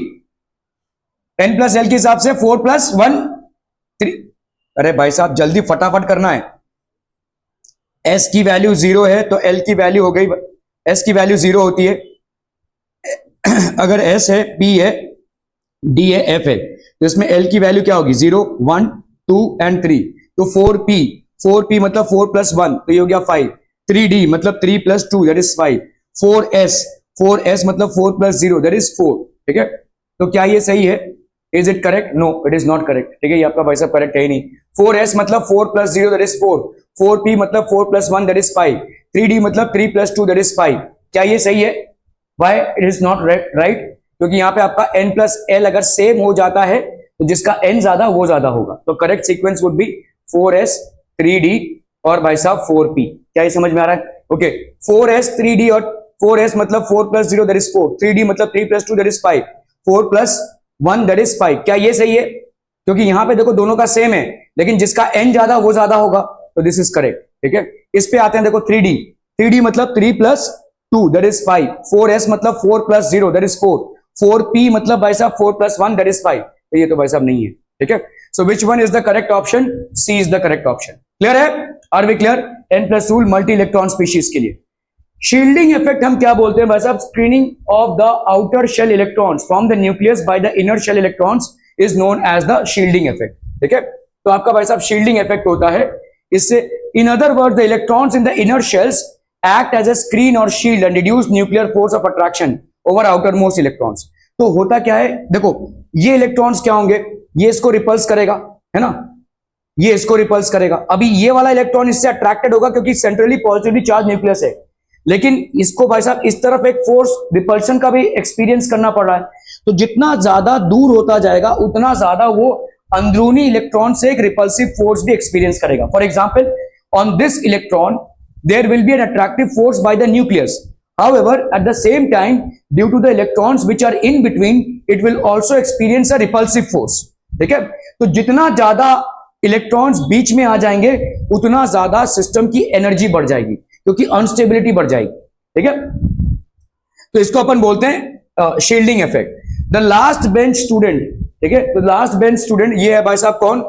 n plus l के हिसाब से 4 plus 1 3। अरे भाई साहब जल्दी फटाफट करना है। s की वैल्यू 0 है तो l की वैल्यू हो गई, s की वैल्यू 0 होती है। अगर s है, p है, d है, f है, तो इसमें l की वैल्यू क्या होगी? 0 1 2 एंड 3। तो 4p मतलब 4 plus 1 तो ये हो गया 5। 3d मतलब 3 plus 2 दैट इज 5। 4s मतलब 4 plus 0 दैट इज 4, ठीक है। तो क्या ये सही है? Is it correct? No, it is not correct, ठीक है। ये आपका भाई साहब करेक्ट है ही नहीं। 4s मतलब 4 plus 0 दैट इज 4। 4p मतलब 4 plus 1 दैट इज 5। 3d मतलब 3 plus 2 दैट इज 5। क्या ये सही है? Why it is not right? क्योंकि यहाँ पे आपका n plus l अगर सेम हो जाता है तो जिसका n ज्यादा वो ज्यादा होगा। तो correct sequence would be 4s 3d और भाई साहब 4p। क्या ये समझ में आ रहा है? ओके, 4s 3d और 4s मतलब 4 plus 0 दैट इज 4। 3d मतलब 3 plus 2 that is 5। 4 plus 1 that is 5। क्या ये सही है? क्योंकि यहां पे देखो दोनों का सेम है लेकिन जिसका n ज्यादा वो ज्यादा होगा, तो दिस इज करेक्ट, ठीक है। इस पे आते हैं, देखो 3d मतलब 3 plus 2 दैट इज 5। 4s मतलब 4 plus 0 दैट इज 4। 4p मतलब भाई साहब 4 plus 1 दैट इज 5। तो ये तो भाई साहब नहीं है, ठीक है। So which one is the correct option? C is the correct option. Clear है? Are we clear? n plus rule multi electron species के लिए। शील्डिंग इफेक्ट हम क्या बोलते हैं भाई साहब? Screening of the outer shell electrons from the nucleus by the inner shell electrons is known as the shielding effect, ठीक है। तो आपका भाई साहब शील्डिंग इफेक्ट होता है इससे। In other word the electrons in the inner shells act as a screen और shield and reduce nuclear force of attraction over outer most electrons. तो होता क्या है, देखो ये इलेक्ट्रॉन्स क्या होंगे? ये इसको रिपल्स करेगा, है ना, ये इसको रिपल्स करेगा। अभी ये वाला इलेक्ट्रॉन इससे अट्रैक्टेड होगा क्योंकि सेंट्रली पॉजिटिवली चार्ज न्यूक्लियस है, लेकिन इसको भाई साहब इस तरफ एक फोर्स रिपल्शन का भी एक्सपीरियंस करना पड़ रहा है। तो जितना ज्यादा दूर होता जाएगा उतना ज्यादा वो अंदरूनी इलेक्ट्रॉन से एक रिपल्सिव फोर्स भी एक्सपीरियंस करेगा। For example, on this electron there will be an attractive force by the nucleus. However, at the same time, due to the electrons which are in between, it will also experience a repulsive force. ठीक है? तो जितना ज्यादा electrons बीच में आ जाएंगे उतना ज्यादा system की एनर्जी बढ़ जाएगी क्योंकि अनस्टेबिलिटी बढ़ जाएगी, ठीक है। तो इसको अपन बोलते हैं shielding effect. The last bench student, ठीक है, तो लास्ट बेंच स्टूडेंट ये है भाई साहब कौन?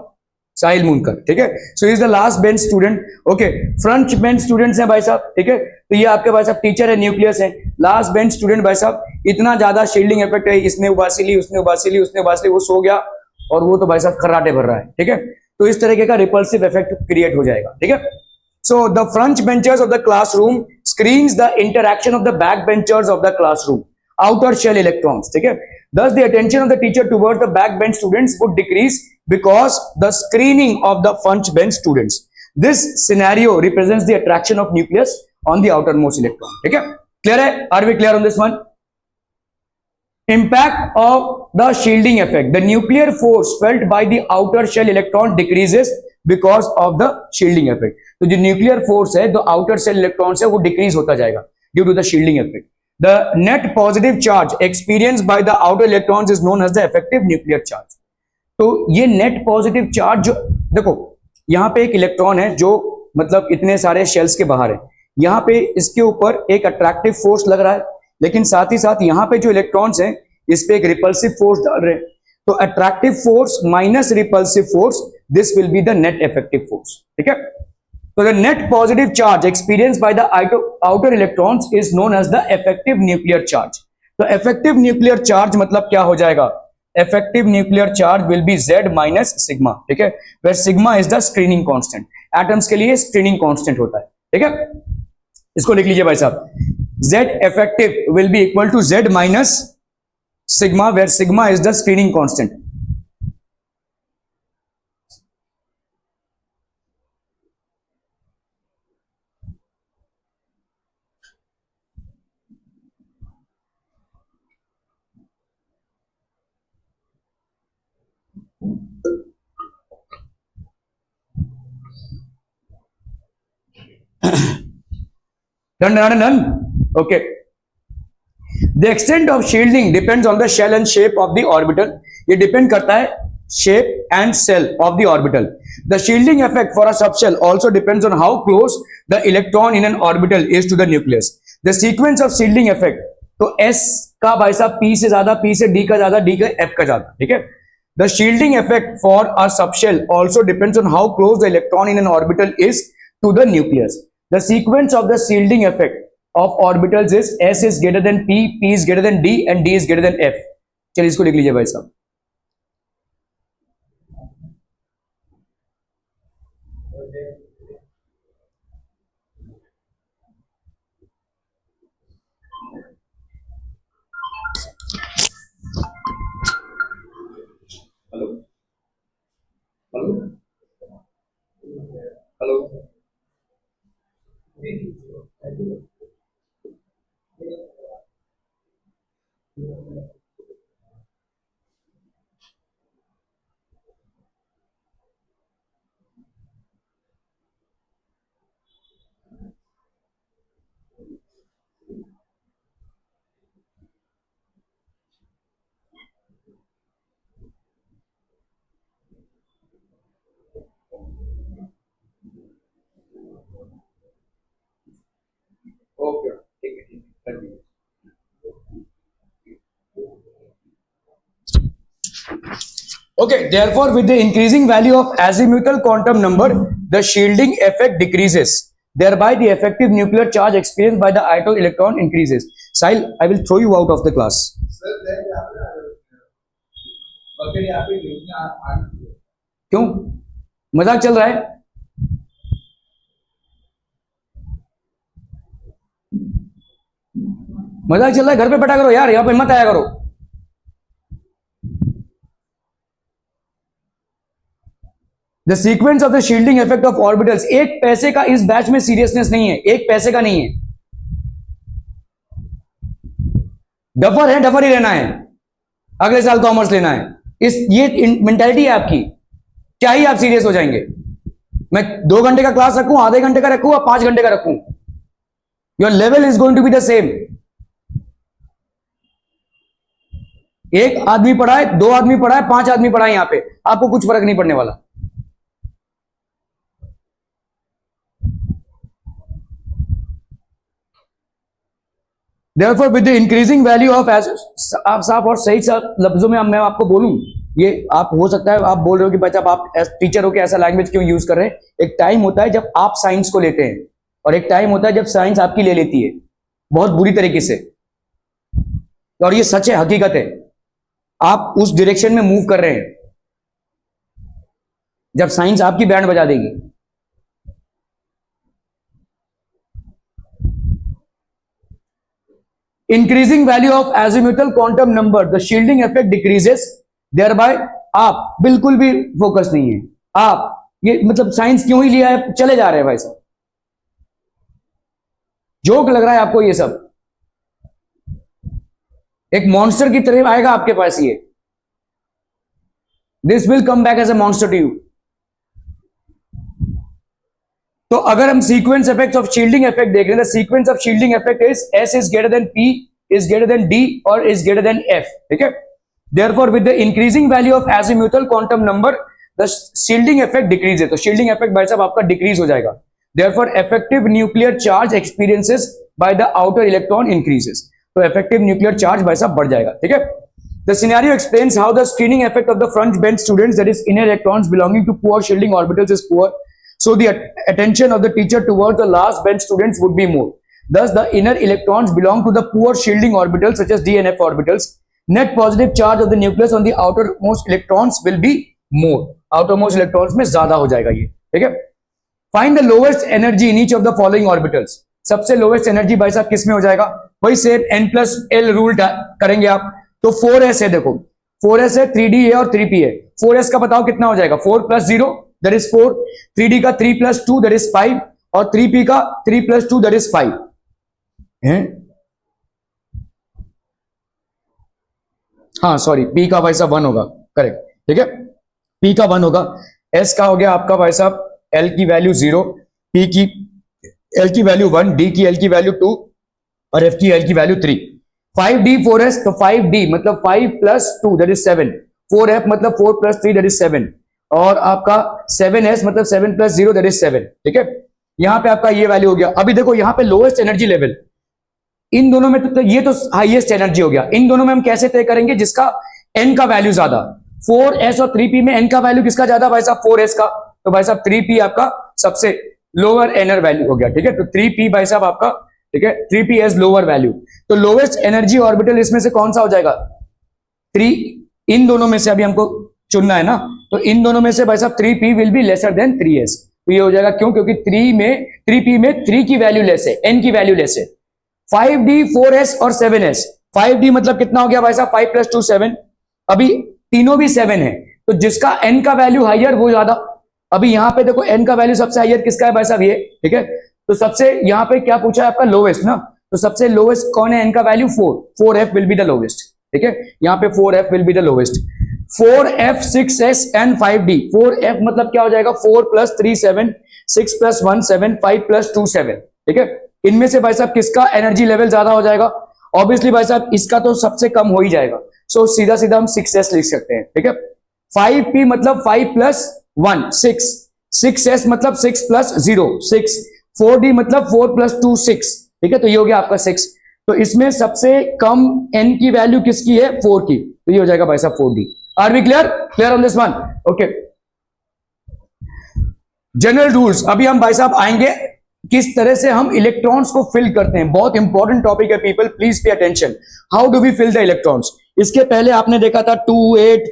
साहिल मुनकर, ठीक है। So is the last bench student. Okay, front bench students हैं भाई साहब, ठीक है। तो ये आपके भाई साहब टीचर है, न्यूक्लियस है। लास्ट बेंच स्टूडेंट भाई साहब इतना ज्यादा शील्डिंग इफेक्ट है, इसने उबासी ली, उसने उबासी ली, उसने उबासी ली, वो सो गया और वो तो भाई साहब खर्राटे भर रहा है, ठीक है। तो इस तरीके का रिपल्सिव इफेक्ट क्रिएट हो जाएगा, ठीक है। So the front benchers of the classroom screens the interaction of the back benchers of the classroom outer shell electrons, ठीक है। Thus the attention of the teacher towards the back bench students would decrease because the screening of the front bench students. This scenario represents the attraction of nucleus on the outermost electron, ठीक है। Clear है? Are we clear on this one? Impact of the shielding effect. The nuclear force felt by the outer shell electron decreases because of the shielding effect. तो जो nuclear force है, जो outer shell electrons है, वो decrease होता जाएगा due to the shielding effect. The net positive charge experienced by the outer electrons is known as the effective nuclear charge. तो ये net positive charge जो देखो यहाँ पे एक इलेक्ट्रॉन है जो मतलब इतने सारे शेल्स के बाहर है, यहाँ पे इसके ऊपर एक अट्रैक्टिव फोर्स लग रहा है, लेकिन साथ ही साथ यहाँ पे जो इलेक्ट्रॉन्स हैं इस पे एक रिपल्सिव फोर्स डाल रहे हैं। तो attractive force minus repulsive force, this will be the net effective force, ठीक है। So the net positive charge experienced by the outer electrons is known as the effective nuclear charge. तो effective nuclear charge मतलब क्या हो जाएगा? effective nuclear charge will be Z minus sigma, ठीक है, where sigma is the screening constant. Atoms के लिए screening constant होता है, ठीक है, इसको लिख लीजिए भाई साहब, Z effective will be equal to Z minus sigma, where sigma is the screening constant. Done. Okay. The extent of shielding depends on the shell and shape of the orbital. ये depend करता है shape and shell of the orbital. The shielding effect for a subshell also depends on how close the electron in an orbital is to the nucleus. The sequence of shielding effect, तो S का भाई साहब P से ज्यादा, P से D का ज्यादा, D का F का ज्यादा, ठीक है. The shielding effect for a subshell also depends on how close the electron in an orbital is to the nucleus. The sequence of the shielding effect of orbitals is S is greater than P, P is greater than D and D is greater than F. चलिए इसको लिख लीजिए भाई साहब. Hello. Okay, ठीक है. Okay, therefore, with the increasing value of azimuthal quantum number, the shielding effect decreases. Thereby, the effective nuclear charge experienced by the atomic electron increases. Sahil, I will throw you out of the class. क्यों? मजाक चल रहा है? मजाक चल रहा है, घर पे बैठा करो यार, यहाँ पे मत आया करो. The sequence of the shielding effect of orbitals, एक पैसे का इस बैच में सीरियसनेस नहीं है, एक पैसे का नहीं है. डफर है, डफर ही रहना है. अगले साल कॉमर्स लेना है, इस ये मेंटालिटी है आपकी. क्या ही आप सीरियस हो जाएंगे? मैं 2 घंटे का क्लास रखूं, आधे घंटे का रखूं, या 5 घंटे का रखूं, your level is going to be the same. एक आदमी पढ़ाए, 2 आदमी पढ़ाए, 5 आदमी पढ़ाए, यहां पे आपको कुछ फर्क नहीं पड़ने वाला. Therefore, with the increasing value of आप साफ और सही लफ्जों में मैं आपको बोलूं, ये आप हो सकता है आप बोल रहे हो कि बच्चा आप टीचर हो के ऐसा लैंग्वेज क्यों यूज कर रहे हैं. एक टाइम होता है जब आप साइंस को लेते हैं और एक टाइम होता है जब साइंस आपकी ले लेती है, बहुत बुरी तरीके से. और ये सच है, हकीकत है. आप उस डायरेक्शन में मूव कर रहे हैं जब साइंस आपकी बैंड बजा देगी. Increasing value of azimuthal quantum number, the shielding effect decreases. Thereby, आप बिल्कुल भी फोकस नहीं है. आप ये मतलब साइंस क्यों ही लिया है, चले जा रहे हैं भाई साहब. जोक लग रहा है आपको ये सब. एक मॉन्स्टर की तरह आएगा आपके पास ये. This will come back as a monster to you. तो अगर हम sequence effects of shielding effect देख रहे हैं, sequence of shielding effect is S is greater than P, is greater than D और इज ग्रेटर देन एफ. ठीक है. Therefore with the increasing value of azimuthal quantum number the shielding effect decrease है. तो shielding effect भाई साहब आपका decrease हो जाएगा. Therefore effective nuclear charge experiences by the outer electron increases. तो इफेक्टिव न्यूक्लियर चार्ज भाई साहब बढ़ जाएगा. ठीक है. The scenario explains how the screening effect of the front bench students, that is inner electrons belonging to poor shielding orbitals, is poor. So the attention of the teacher towards the last bench students would be more. Thus, the inner electrons belong to the poor shielding orbitals such as D and F orbitals. Net positive charge of the nucleus on the outer most electrons will be more, outer most electrons में ज्यादा हो जाएगा ये, ठीक है। Find the lowest energy in each of the following orbitals, सबसे lowest energy भाई साहब किस में हो जाएगा, वही सेम n+l रूल करेंगे आप। तो 4s है, देखो 4s है, 3d है और 3p है। 4s का बताओ कितना हो जाएगा, 4 + 0 दैट इज 4, 3d का 3 + 2 दैट इज 5 और 3p का 3 + 2 दैट इज 5 है। हाँ सॉरी, p का भाई साहब 1 होगा, करेक्ट, ठीक है, p का 1 होगा। s का हो गया आपका भाई साहब l की वैल्यू 0, p की l की वैल्यू 1, d की l की वैल्यू 2 और f की l की वैल्यू 3। 5d 4s, तो 5d मतलब 5 + 2 दैट इज 7, 4f मतलब 4 + 3 दैट इज 7 और आपका 7s मतलब 7 + 0 दैट इज 7, ठीक है। यहां पे आपका ये वैल्यू हो गया। अभी देखो यहां पे लोएस्ट एनर्जी लेवल इन दोनों में, तो ये तो हाईएस्ट एनर्जी हो गया। इन दोनों में हम कैसे तय करेंगे, जिसका n का वैल्यू ज्यादा, 4s और 3p में n का वैल्यू किसका ज्यादा भाई साहब, 4s का, तो भाई साहब 3p आपका सबसे लोअर एनर वैल्यू हो गया, ठीक है। तो 3p भाई साहब आपका, ठीक है, 3p एज लोअर वैल्यू। तो लोवेस्ट एनर्जी ऑर्बिटल इसमें से कौन सा हो जाएगा, 3, इन दोनों में से अभी हमको चुनना है ना, तो इन दोनों में से भाई साहब 3p will be lesser than 3s। तो ये हो जाएगा, क्यों, क्योंकि 3p में 3 की वैल्यू लेस है, n की वैल्यू लेस है। 5d 4s और 7s, 5d मतलब कितना हो गया भाई साहब, 5 + 2 7, अभी तीनों भी 7 है, तो जिसका n का वैल्यू हाइयर वो ज्यादा। अभी यहां पे देखो n का वैल्यू सबसे हाइयर किसका है भाई साहब, ये, ठीक है। तो सबसे यहां पे क्या पूछा है आपका, लोवेस्ट ना, तो सबसे लोवेस्ट कौन है, n का value 4, 4f will be the lowest, ठीक है। यहां पे 4f will be the lowest. 4f 6s and 5d, 4f मतलब क्या हो जाएगा, 4 + 3 7, 6 + 1 7, 5 + 2 7, ठीक है। इनमें से भाई साहब किसका एनर्जी लेवल ज्यादा हो जाएगा, ऑब्वियसली भाई साहब इसका तो सबसे कम हो ही जाएगा, सो सीधा सीधा हम 6s लिख सकते हैं, ठीक है। 5p मतलब 5 + 1 6, 6s मतलब 6 + 0 6, 4d मतलब 4 + 2 6, ठीक है। तो ये हो गया आपका 6। तो इसमें सबसे कम n की वैल्यू किसकी है, 4 की, तो ये हो जाएगा भाई साहब 4d। Are we clear on this one, okay. General rules, अभी हम भाई साहब आएंगे किस तरह से हम इलेक्ट्रॉन्स को फिल करते हैं, बहुत इंपॉर्टेंट टॉपिक है people, please pay attention. How do we fill the electrons, इसके पहले आपने देखा था 2 8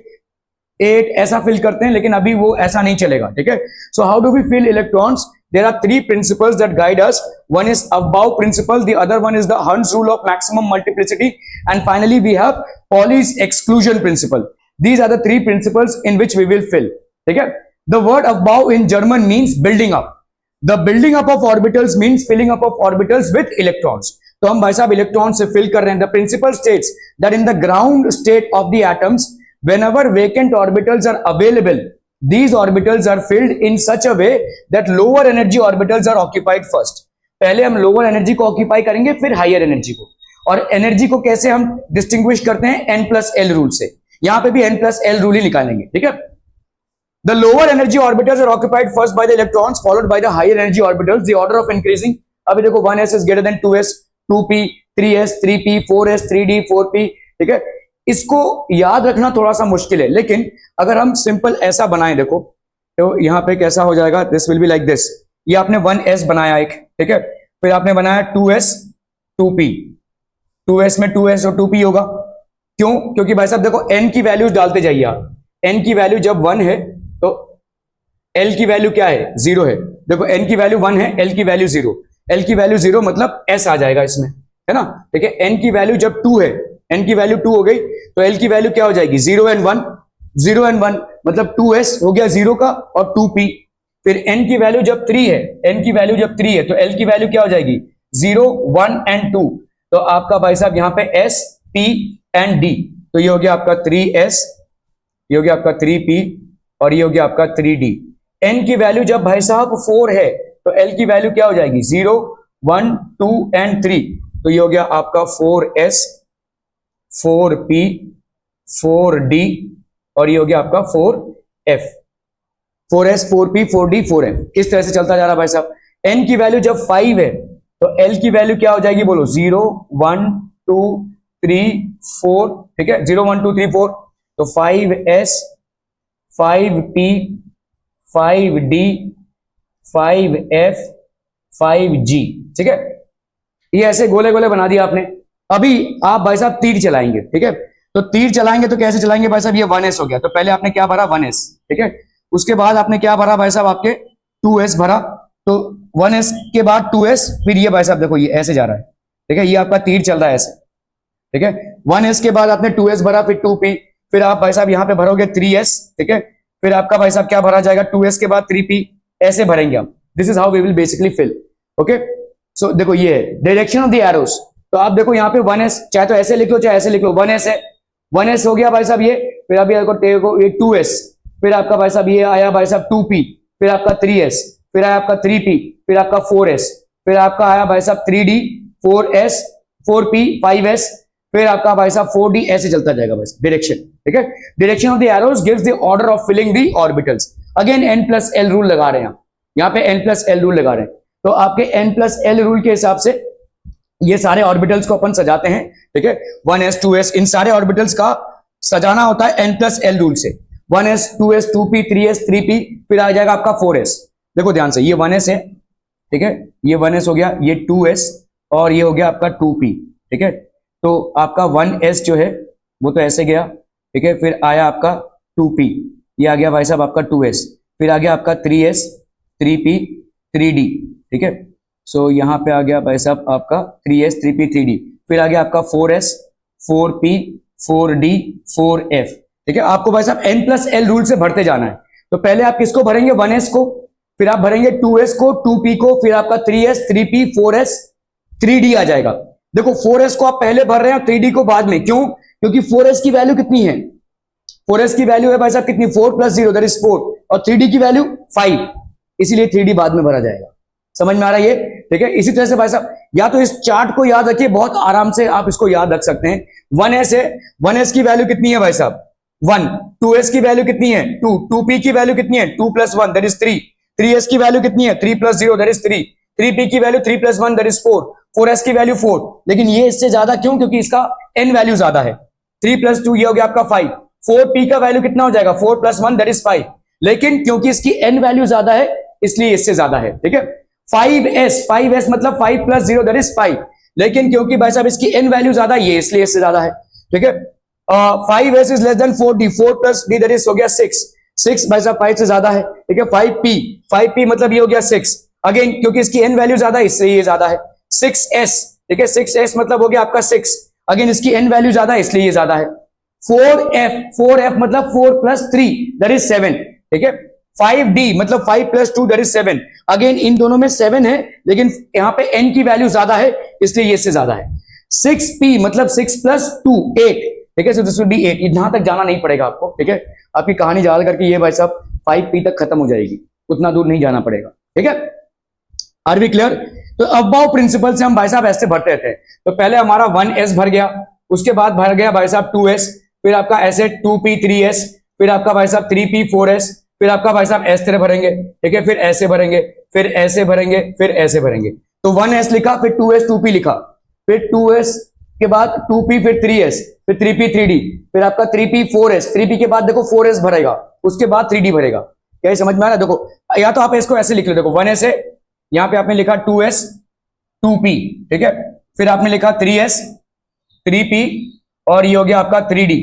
8 ऐसा फिल करते हैं, लेकिन अभी वो ऐसा नहीं चलेगा, ठीक है। So how do we fill electrons, there are 3 principles that guide us. One is above principle, the other one is the Hund's rule of maximum multiplicity, and finally we have Pauli's exclusion principle. These are the 3 principles in which we will fill, ठीक है। The word above in German means building up. The building up of orbitals means filling up of orbitals with electrons. तो हम भाई साहब electron से fill कर रहे हैं। The principle states that in the ground state of the atoms, whenever vacant orbitals are available, these orbitals are filled in such a way that lower energy orbitals are occupied first. पहले हम lower energy को occupy करेंगे, फिर higher energy को। और energy को कैसे हम डिस्टिंग्विश करते हैं, n+l रूल से। यहां पे भी n+l रूल ही निकालेंगे, ठीक है। The lower energy orbitals are occupied first by the electrons, followed by the higher energy orbitals. The order of increasing, अभी देखो 1s is greater than 2s, 2p, 3s, 3p, 4s, 3d, 4p, ठीक है। इसको याद रखना थोड़ा सा मुश्किल है, लेकिन अगर हम सिंपल ऐसा बनाएं, देखो तो यहां पे कैसा हो जाएगा, this will be like this. ये आपने 1s बनाया एक, ठीक है, फिर आपने बनाया 2s 2p, 2s में 2s और 2p होगा। क्यों, क्योंकि भाई साहब देखो n की वैल्यूज डालते जाइए आप, n की वैल्यू जब 1 है तो l की वैल्यू क्या है, 0 है। देखो n की वैल्यू 1 है, l की वैल्यू 0, l की वैल्यू 0 मतलब s आ जाएगा इसमें, है ना, ठीक है। n की वैल्यू जब 2 है, n की वैल्यू 2 हो गई, तो l की वैल्यू क्या हो जाएगी, 0 and 1, 0 and 1 मतलब 2s हो गया 0 का और 2p। फिर n की वैल्यू जब 3 है, n की वैल्यू जब 3 है, तो l की वैल्यू क्या हो जाएगी, 0 1 and 2। तो आपका भाई साहब यहाँ पे s p and d, तो ये हो गया आपका 3s, ये हो गया आपका 3p और ये हो गया आपका 3d। n की वैल्यू जब भाई साहब 4 है, तो l की वैल्यू क्या हो जाएगी, 0 1 2 and 3, तो ये हो गया आपका 4s 4p 4d और ये हो गया आपका 4f, 4s 4p 4d 4f। इस तरह से चलता जा रहा है भाई साहब। n की वैल्यू जब 5 है, तो l की वैल्यू क्या हो जाएगी, बोलो 0 1 2 3 4, ठीक है, 0 1 2 3 4, तो 5s 5p 5d 5f 5g, ठीक है। ये ऐसे गोले गोले बना दिया आपने। अभी आप भाई साहब तीर चलाएंगे, ठीक है, तो तीर चलाएंगे तो कैसे चलाएंगे भाई साहब, ये 1s हो गया, तो पहले आपने क्या भरा 1s, ठीक है। उसके बाद आपने क्या भरा भाई साहब, आपके 2s भरा, तो 1s के बाद 2s, फिर ये भाई साहब देखो ये ऐसे जा रहा है, ठीक है, ये आपका तीर चल रहा है ऐसे, ठीक है। 1s के बाद आपने 2s भरा, फिर 2p, फिर आप भाई साहब यहाँ पे भरोगे 3s, ठीक है। फिर आपका भाई साहब क्या भरा जाएगा, 2s के बाद 3p, ऐसे भरेंगे हम। This is how we will basically fill, okay. So देखो ये है डायरेक्शन ऑफ द एरोस। तो आप देखो यहाँ पे 1s, चाहे तो ऐसे लिख लो चाहे ऐसे लिख लो, 1s है, 1s हो गया भाई साहब ये, फिर अभी देखो ये 2s, फिर आपका भाई साहब ये आया भाई साहब 2p, फिर आपका 3s, फिर आया आपका 3p, फिर आपका 4s, फिर आपका आया भाई साहब 3d, 4s, 4p, 5s, फिर आपका भाई साहब 4d, ऐसे चलता जाएगा बस डायरेक्शन, ठीक है। Direction of the arrows gives the order of filling the orbitals. Again n+l rule लगा रहे हैं हम, यहाँ पे n+l रूल लगा रहे हैं, तो आपके n+l रूल के हिसाब से ये सारे ऑर्बिटल्स को अपन सजाते हैं, ठीक है। 1s 2s, इन सारे ऑर्बिटल्स का सजाना होता है n+l रूल से। 1s 2s 2p 3s 3p, फिर आ जाएगा आपका 4s। देखो ध्यान से, ये 1s है, ठीक है, ये 1s हो गया, ये 2s और ये हो गया आपका 2p, ठीक है। तो आपका 1s जो है वो तो ऐसे गया, ठीक है, फिर आया आपका 2p, ये आ गया भाई साहब आपका 2s, फिर आ गया आपका 3s 3p 3d, ठीक है। सो यहाँ पे आ गया भाई साहब आपका 3s 3p 3d, फिर आ गया आपका 4s 4p 4d 4f, ठीक है। आपको भाई साहब n+l रूल से भरते जाना है। तो पहले आप किसको भरेंगे, 1s को, फिर आप भरेंगे 2s को 2p को, फिर आपका 3s 3p 4s 3d आ जाएगा। देखो 4s को आप पहले भर रहे हैं, 3d को बाद में, क्यों, क्योंकि 4s की वैल्यू कितनी है, 4s की वैल्यू है भाई साहब कितनी, 4 + 0 दैट इज 4, और 3d की वैल्यू 5, इसीलिए 3d बाद में भरा जाएगा। समझ में आ रहा है ये, ठीक है। इसी तरह से भाई साहब या तो इस चार्ट को याद रखिए, बहुत आराम से आप इसको याद रख सकते हैं। 1s है, 1s की वैल्यू कितनी है भाई साहब 1, 2s की वैल्यू कितनी है 2, 2p की वैल्यू कितनी है 2 + 1 दैट इज 3, 3s की वैल्यू कितनी है 3 + 0 दैट इज 3, 3p की वैल्यू 3 + 1 दैट इज 4, 4s की वैल्यू 4, लेकिन ये इससे ज्यादा क्यों, क्योंकि इसका n वैल्यू ज्यादा है। 3 + 2 ये हो गया आपका 5, 4p का वैल्यू कितना हो जाएगा 4 + 1 दैट इज 5, लेकिन क्योंकि इसकी n वैल्यू ज्यादा है इसलिए इससे ज्यादा है, ठीक है। 5s मतलब 5 + 0 दैट इज 5, लेकिन क्योंकि भाई साहब इसकी n वैल्यू ज्यादा है इसलिए इससे ज्यादा है, ठीक है। 5s is less than 4d, 4 + d that is हो गया 6, 6 भाई साहब 5 से ज्यादा है, ठीक है। 5p मतलब ये हो गया 6, अगेन क्योंकि इसकी n वैल्यू ज्यादा है इससे ये ज्यादा है। 6s, ठीक है, 6s मतलब हो गया आपका 6, अगेन इसकी n वैल्यू ज्यादा है इसलिए ये ज्यादा है। 4f मतलब 4 + 3 दैट इज 7, ठीक है। 5d मतलब 5 + 2 दैट इज 7, अगेन इन दोनों में 7 है, लेकिन यहाँ पे n की वैल्यू ज्यादा है इसलिए ये इससे ज्यादा है। 6p मतलब 6 + 2 8, ठीक है, सो दिस विल बी 8। यहां तक जाना नहीं पड़ेगा आपको, ठीक है, आपकी कहानी जाल करके ये भाई साहब 5p तक खत्म हो जाएगी, उतना दूर नहीं जाना पड़ेगा, ठीक है। Are we clear? तो अबाउ प्रिंसिपल से हम भाई साहब ऐसे भरते थे। तो पहले हमारा 1s भर गया, उसके बाद भर गया भाई साहब 2s, फिर आपका ऐसे 2p 3s, फिर आपका भाई साहब 3p 4s, फिर आपका भाई साहब ऐसे तरह भरेंगे, ठीक है, फिर ऐसे भरेंगे, फिर ऐसे भरेंगे, फिर ऐसे भरेंगे। तो 1s लिखा, फिर 2s 2p लिखा, फिर 2s के बाद 2p, फिर 3s, फिर 3p 3d, फिर आपका 3p 4s, 3p के बाद देखो 4s भरेगा, उसके बाद 3d भरेगा। क्या समझ में आ रहा है? देखो या तो आप इसको ऐसे लिख लो, देखो 1s है, यहां पे आपने लिखा 2s 2p, ठीक है, फिर आपने लिखा 3s 3p और ये हो गया आपका 3d,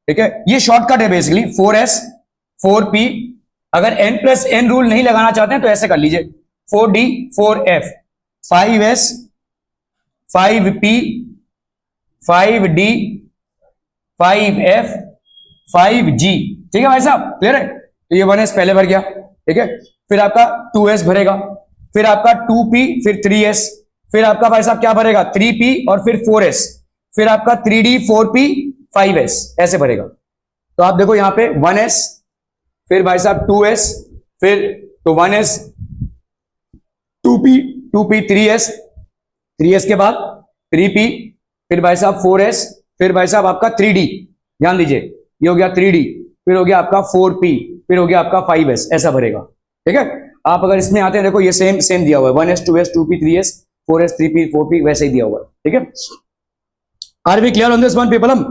ठीक है। ये शॉर्टकट है बेसिकली 4s 4p। अगर n+n रूल नहीं लगाना चाहते हैं तो ऐसे कर लीजिए 4d 4f 5s 5p 5d 5f 5g, ठीक है भाई साहब, क्लियर है? तो ये 1s पहले भर गया, ठीक है, फिर आपका 2s भरेगा, फिर आपका 2p, फिर 3s, फिर आपका भाई साहब क्या भरेगा 3p और फिर 4s, फिर आपका 3d 4p 5s, ऐसे भरेगा। तो आप देखो यहां पे 1s, फिर भाई साहब 2s, फिर तो 1s 2p 2p 3s के बाद 3p, फिर भाई साहब 4s, फिर भाई साहब आपका 3d, ध्यान दीजिए ये हो गया 3d, फिर हो गया आपका 4p, फिर हो गया आपका 5s, ऐसा भरेगा, ठीक है। आप अगर इसमें आते हैं देखो ये सेम दिया हुआ है 1s 2s 2p 3s 4s 3p 4p वैसे ही दिया हुआ है, ठीक है। Are we clear on this one people? हम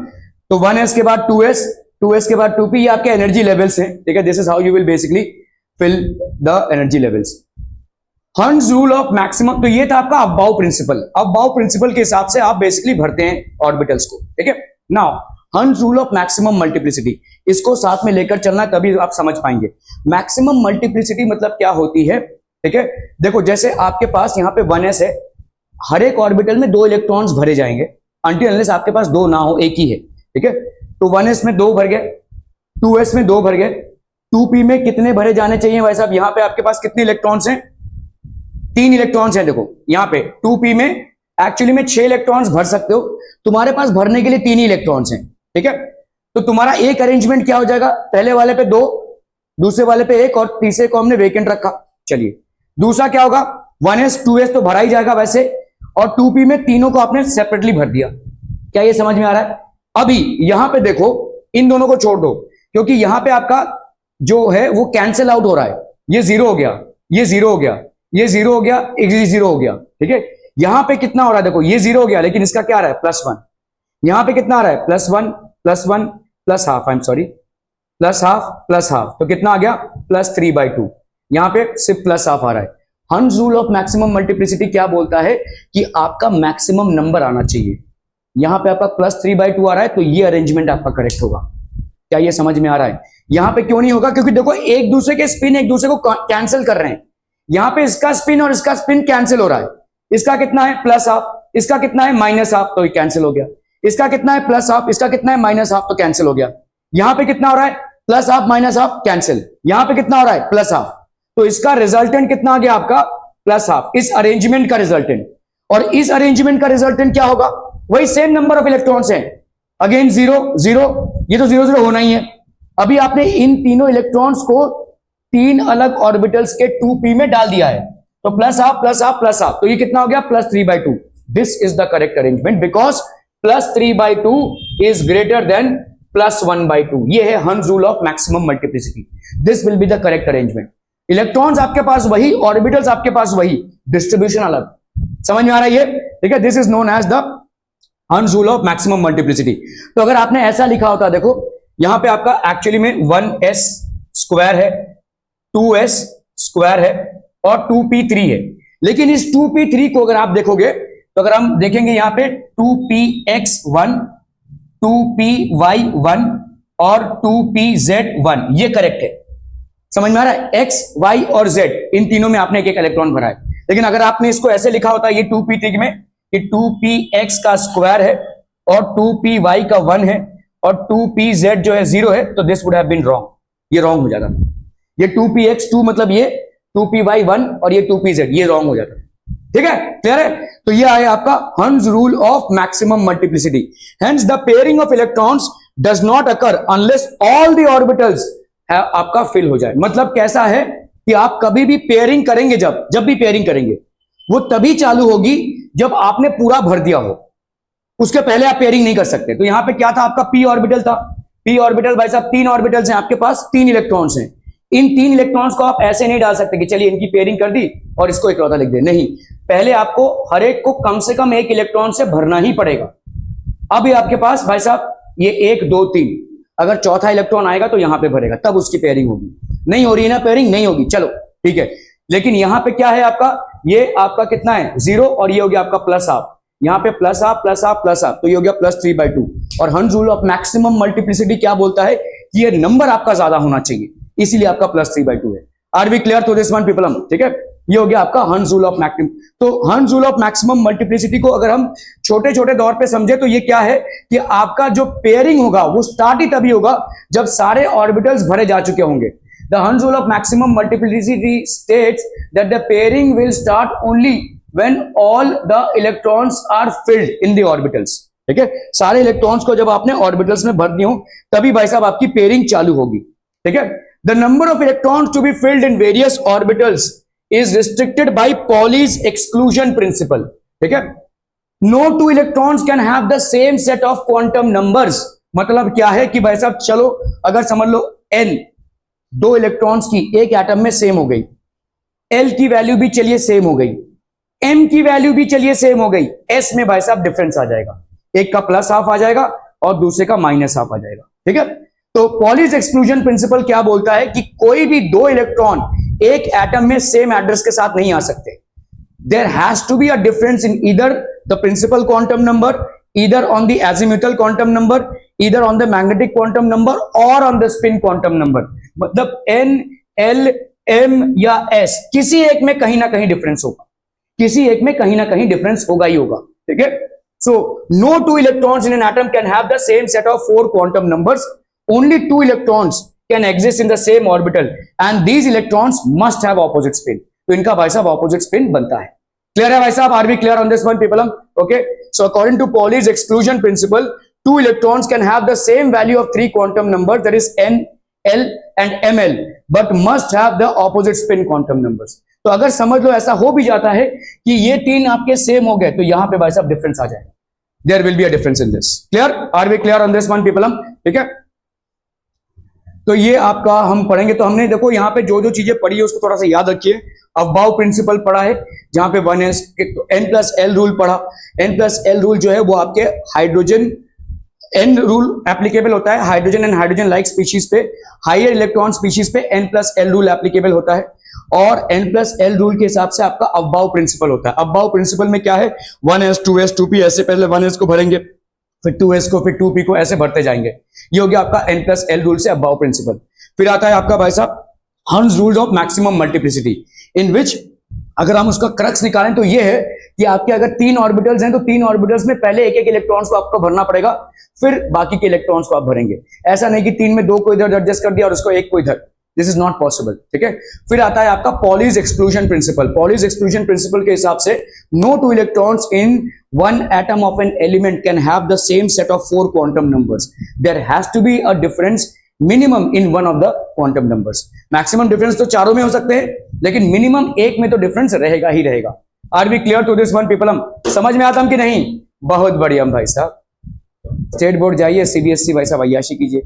तो 1s के बाद 2s, 2s के बाद 2p, ये आपके एनर्जी लेवल्स हैं, ठीक है। This is how you will basically fill the energy levels. Hund's rule of maximum, तो ये था आपका अबाउ प्रिंसिपल। अबाउ प्रिंसिपल के हिसाब से आप बेसिकली भरते हैं ऑर्बिटल्स को, ठीक है। नाउ हंस रूल ऑफ मैक्सिमम मल्टीप्लिसिटी, इसको साथ में लेकर चलना है, तभी आप समझ पाएंगे। मैक्सिमम मल्टीप्लिसिटी मतलब क्या होती है, ठीक है। देखो जैसे आपके पास यहाँ पे 1s है, हर एक ऑर्बिटल में 2 इलेक्ट्रॉन्स भरे जाएंगे अनटिल अनलेस आपके पास 2 ना हो, एक ही है, ठीक है। तो 1s में 2 भर गए, 2s में 2 भर गए, 2p में कितने भरे जाने चाहिए भाई साहब? यहां पे आपके पास कितने इलेक्ट्रॉन्स हैं? 3 इलेक्ट्रॉन्स हैं। देखो यहां पे 2p में एक्चुअली में 6 इलेक्ट्रॉन्स भर सकते हो, तुम्हारे पास भरने के लिए 3 ही इलेक्ट्रॉन्स हैं, ठीक है। तो तुम्हारा एक अरेंजमेंट क्या हो जाएगा, पहले वाले पे 2, दूसरे वाले पे 1 और तीसरे को हमने वेकेंट रखा। चलिए दूसरा क्या होगा, 1s 2s तो भरा ही जाएगा वैसे, और 2p में तीनों को आपने सेपरेटली भर दिया। क्या ये समझ में आ रहा है? अभी यहां पे देखो, इन दोनों को छोड़ दो, क्योंकि यहां पे आपका जो है वो कैंसिल आउट हो रहा है। ये 0 हो गया, ये 0 हो गया, ये 0 हो गया, ये 0 हो गया, ठीक है। यहां पे कितना हो रहा है, देखो ये 0 हो गया, लेकिन इसका क्या आ रहा है, +1। यहां पे कितना आ रहा है, +1 +1 +½ आई एम सॉरी, +½ +½ तो कितना आ गया, +3/2। यहां पे सिर्फ +½ आ रहा है। हंस रूल ऑफ मैक्सिमम मल्टीप्लिसिटी क्या बोलता है कि आपका मैक्सिमम नंबर आना चाहिए। यहां पे आपका +3/2 आ रहा है, तो ये अरेंजमेंट आपका करेक्ट होगा। क्या ये समझ में आ रहा है? यहां पे क्यों नहीं होगा, क्योंकि देखो एक दूसरे के स्पिन एक दूसरे को कैंसिल कर रहे हैं। यहां पे इसका स्पिन और इसका स्पिन कैंसिल हो रहा है। इसका कितना है, +½ इसका कितना है, -½ तो ये कैंसिल हो गया। इसका कितना है, +½ इसका कितना है, -½ तो कैंसिल हो गया। यहां पे कितना हो रहा है, +½ -½ कैंसिल। यहां पे कितना हो रहा है, +½ तो इसका रिजल्टेंट कितना आ गया आपका, +½ इस अरेंजमेंट का रिजल्टेंट। और इस अरेंजमेंट का रिजल्टेंट क्या होगा, वही सेम नंबर ऑफ इलेक्ट्रॉन्स हैं, अगेन 0 0, ये तो 0 0 होना ही है। अभी आपने इन तीनों इलेक्ट्रॉन्स को 3 अलग ऑर्बिटल्स के 2p में डाल दिया है, तो +½ +½ +½ तो ये कितना हो गया, +3/2। This is the correct arrangement because +3/2 is greater then +1/2। ये है हंस rule of maximum multiplicity. This will be the correct arrangement. Electrons आपके पास वही, ऑर्बिटल्स आपके पास वही, डिस्ट्रीब्यूशन अलग। समझ में आ रहा है ये, ठीक है। This is known as the Hund's rule of maximum multiplicity. तो अगर आपने ऐसा लिखा होता, देखो यहां पे आपका एक्चुअली में 1s² है, 2s² है और 2p3 है। लेकिन इस 2p3 को अगर आप देखोगे तो अगर हम देखेंगे यहां पे 2px1, 2py1 और 2pz1, ये करेक्ट है। समझ में आ रहा है, x, y और z इन तीनों में आपने एक एक इलेक्ट्रॉन भरा है। लेकिन अगर आपने इसको ऐसे लिखा होता ये 2p3 में कि 2px का स्क्वायर है और 2py का 1 है और 2pz जो है 0 है, तो this would have been wrong, ये रॉन्ग हो जाता। ये 2px2 मतलब ये 2py1 और ये 2pz, ये रॉन्ग हो जाता। ठीक है, क्लियर है? तो ये आया आपका हंस rule of maximum multiplicity. Hence the pairing of electrons does not occur unless all the orbitals आपका फिल हो जाए। मतलब कैसा है कि आप कभी भी पेयरिंग करेंगे, जब भी पेयरिंग करेंगे वो तभी चालू होगी जब आपने पूरा भर दिया हो, उसके पहले आप पेयरिंग नहीं कर सकते। तो यहां पे क्या था, आपका p ऑर्बिटल था। p ऑर्बिटल भाई साहब 3 ऑर्बिटल्स हैं आपके पास, 3 इलेक्ट्रॉन्स हैं। इन 3 इलेक्ट्रॉन्स को आप ऐसे नहीं डाल सकते कि चलिए इनकी पेयरिंग कर दी और इसको इकलौता लिख दे, नहीं, पहले आपको हर एक को कम से कम 1 इलेक्ट्रॉन से भरना ही पड़ेगा। अब ये आपके पास भाई साहब ये 1 2 3, अगर चौथा इलेक्ट्रॉन आएगा तो यहां पे भरेगा, तब उसकी पेयरिंग होगी। नहीं हो रही है ना पेयरिंग, नहीं होगी, चलो ठीक है। लेकिन यहां पे क्या है आपका, ये आपका कितना है 0 और ये हो गया आपका +½ यहां पे +½ तो ये हो गया +3/2। और हंस रूल ऑफ मैक्सिमम मल्टीप्लिसिटी क्या बोलता है कि ये नंबर आपका ज्यादा होना चाहिए, इसीलिए आपका +3/2 है। Are we clear to this one people? ठीक है, ये हो गया आपका हंस रूल ऑफ मैक्सिमम। तो हंस रूल ऑफ मैक्सिमम मल्टीप्लिसिटी को अगर हम छोटे छोटे दौर पे समझे तो ये क्या है कि आपका जो पेयरिंग होगा वो स्टार्ट ही तभी होगा जब सारे ऑर्बिटल्स भरे जा चुके होंगे। The Hund's rule of maximum multiplicity states that the pairing will start only when all the electrons are filled in the orbitals. ठीक है, सारे इलेक्ट्रॉन्स को जब आपने ऑर्बिटल्स में भर दिए हो तभी भाई साहब आपकी पेयरिंग चालू होगी। ठीक है, the number of electrons to be filled in various orbitals is restricted by Pauli's exclusion principle. ठीक है, no two electrons can have the same set of quantum numbers. मतलब क्या है कि भाई साहब चलो अगर समझ लो n 2 इलेक्ट्रॉन्स की एक एटम में सेम हो गई, L की वैल्यू भी चलिए सेम हो गई, M की वैल्यू भी चलिए सेम हो गई, S में भाई साहब डिफरेंस आ जाएगा, एक का +½ आ जाएगा और दूसरे का -½ आ जाएगा। ठीक है, तो पॉलीज एक्सक्लूजन प्रिंसिपल क्या बोलता है कि कोई भी 2 इलेक्ट्रॉन एक एटम में सेम एड्रेस के साथ नहीं आ सकते। There has to be a difference in either the principal quantum number, either on the azimuthal quantum number, either on the magnetic quantum number or on the spin quantum number. मतलब n, l, m या s किसी एक में कहीं ना कहीं difference होगा, किसी एक में कहीं ना कहीं डिफरेंस होगा ही होगा, ठीक है. So no two electrons in an atom can have the same set of 4 quantum numbers. Only 2 electrons can exist in the same orbital and these electrons must have opposite spin. तो इनका भाई साहब opposite spin बनता है. Clear है भाई साहब? Are we clear on this one people? Okay. So according to Pauli's exclusion principle, 2 electrons can have the same value of 3 quantum numbers, that is n, l and ml, but must have the opposite spin quantum numbers. तो अगर समझ लो ऐसा हो भी जाता है कि ये तीन आपके सेम हो गए तो यहां पे भाई साहब डिफरेंस आ जाएगा. There will be a difference in this. Clear? Are we clear on this one people? ठीक है. तो ये आपका हम पढ़ेंगे. तो हमने देखो यहाँ पे जो जो चीजें पढ़ी है उसको थोड़ा सा याद रखिए. अबाव प्रिंसिपल पढ़ा है जहां पे n प्लस एल रूल पढ़ा. n प्लस एल रूल जो है वो आपके हाइड्रोजन n रूल एप्लीकेबल होता है hydrogen and hydrogen like species पे. हाइयर इलेक्ट्रॉन स्पीशीज पे n plus L rule applicable होता है और n प्लस एल रूल के हिसाब से आपका अबाव प्रिंसिपल होता है. अबाव प्रिंसिपल में क्या है 1s 2s 2p ऐसे पहले 1s को भरेंगे फिर 2s को फिर 2p को ऐसे भरते जाएंगे. ये हो गया आपका n प्लस एल रूल से अबाव प्रिंसिपल. फिर आता है आपका भाई साहब hertz rule of maximum multiplicity in which अगर हम उसका क्रक्स निकालें तो ये है कि आपके अगर 3 ऑर्बिटल्स हैं तो 3 ऑर्बिटल्स में पहले एक एक इलेक्ट्रॉन्स को आपको भरना पड़ेगा फिर बाकी के इलेक्ट्रॉन्स को आप भरेंगे. ऐसा नहीं कि 3 में 2 को इधर एडजस्ट कर दिया और उसको एक को इधर. This is not possible. ठीक है. फिर आता है आपका Pauli's exclusion principle. Pauli's exclusion principle के हिसाब से no 2 electrons in one atom of an element can have the same set of 4 quantum numbers. There has to be a difference minimum in one of the quantum numbers. Maximum difference तो चारों में हो सकते हैं लेकिन minimum एक में तो डिफरेंस रहेगा ही रहेगा. Are we clear to this one people? हम समझ में आता हम कि नहीं? बहुत बढ़िया भाई साहब. स्टेट बोर्ड जाइए, सीबीएसई भाई साहब अय्याशी कीजिए.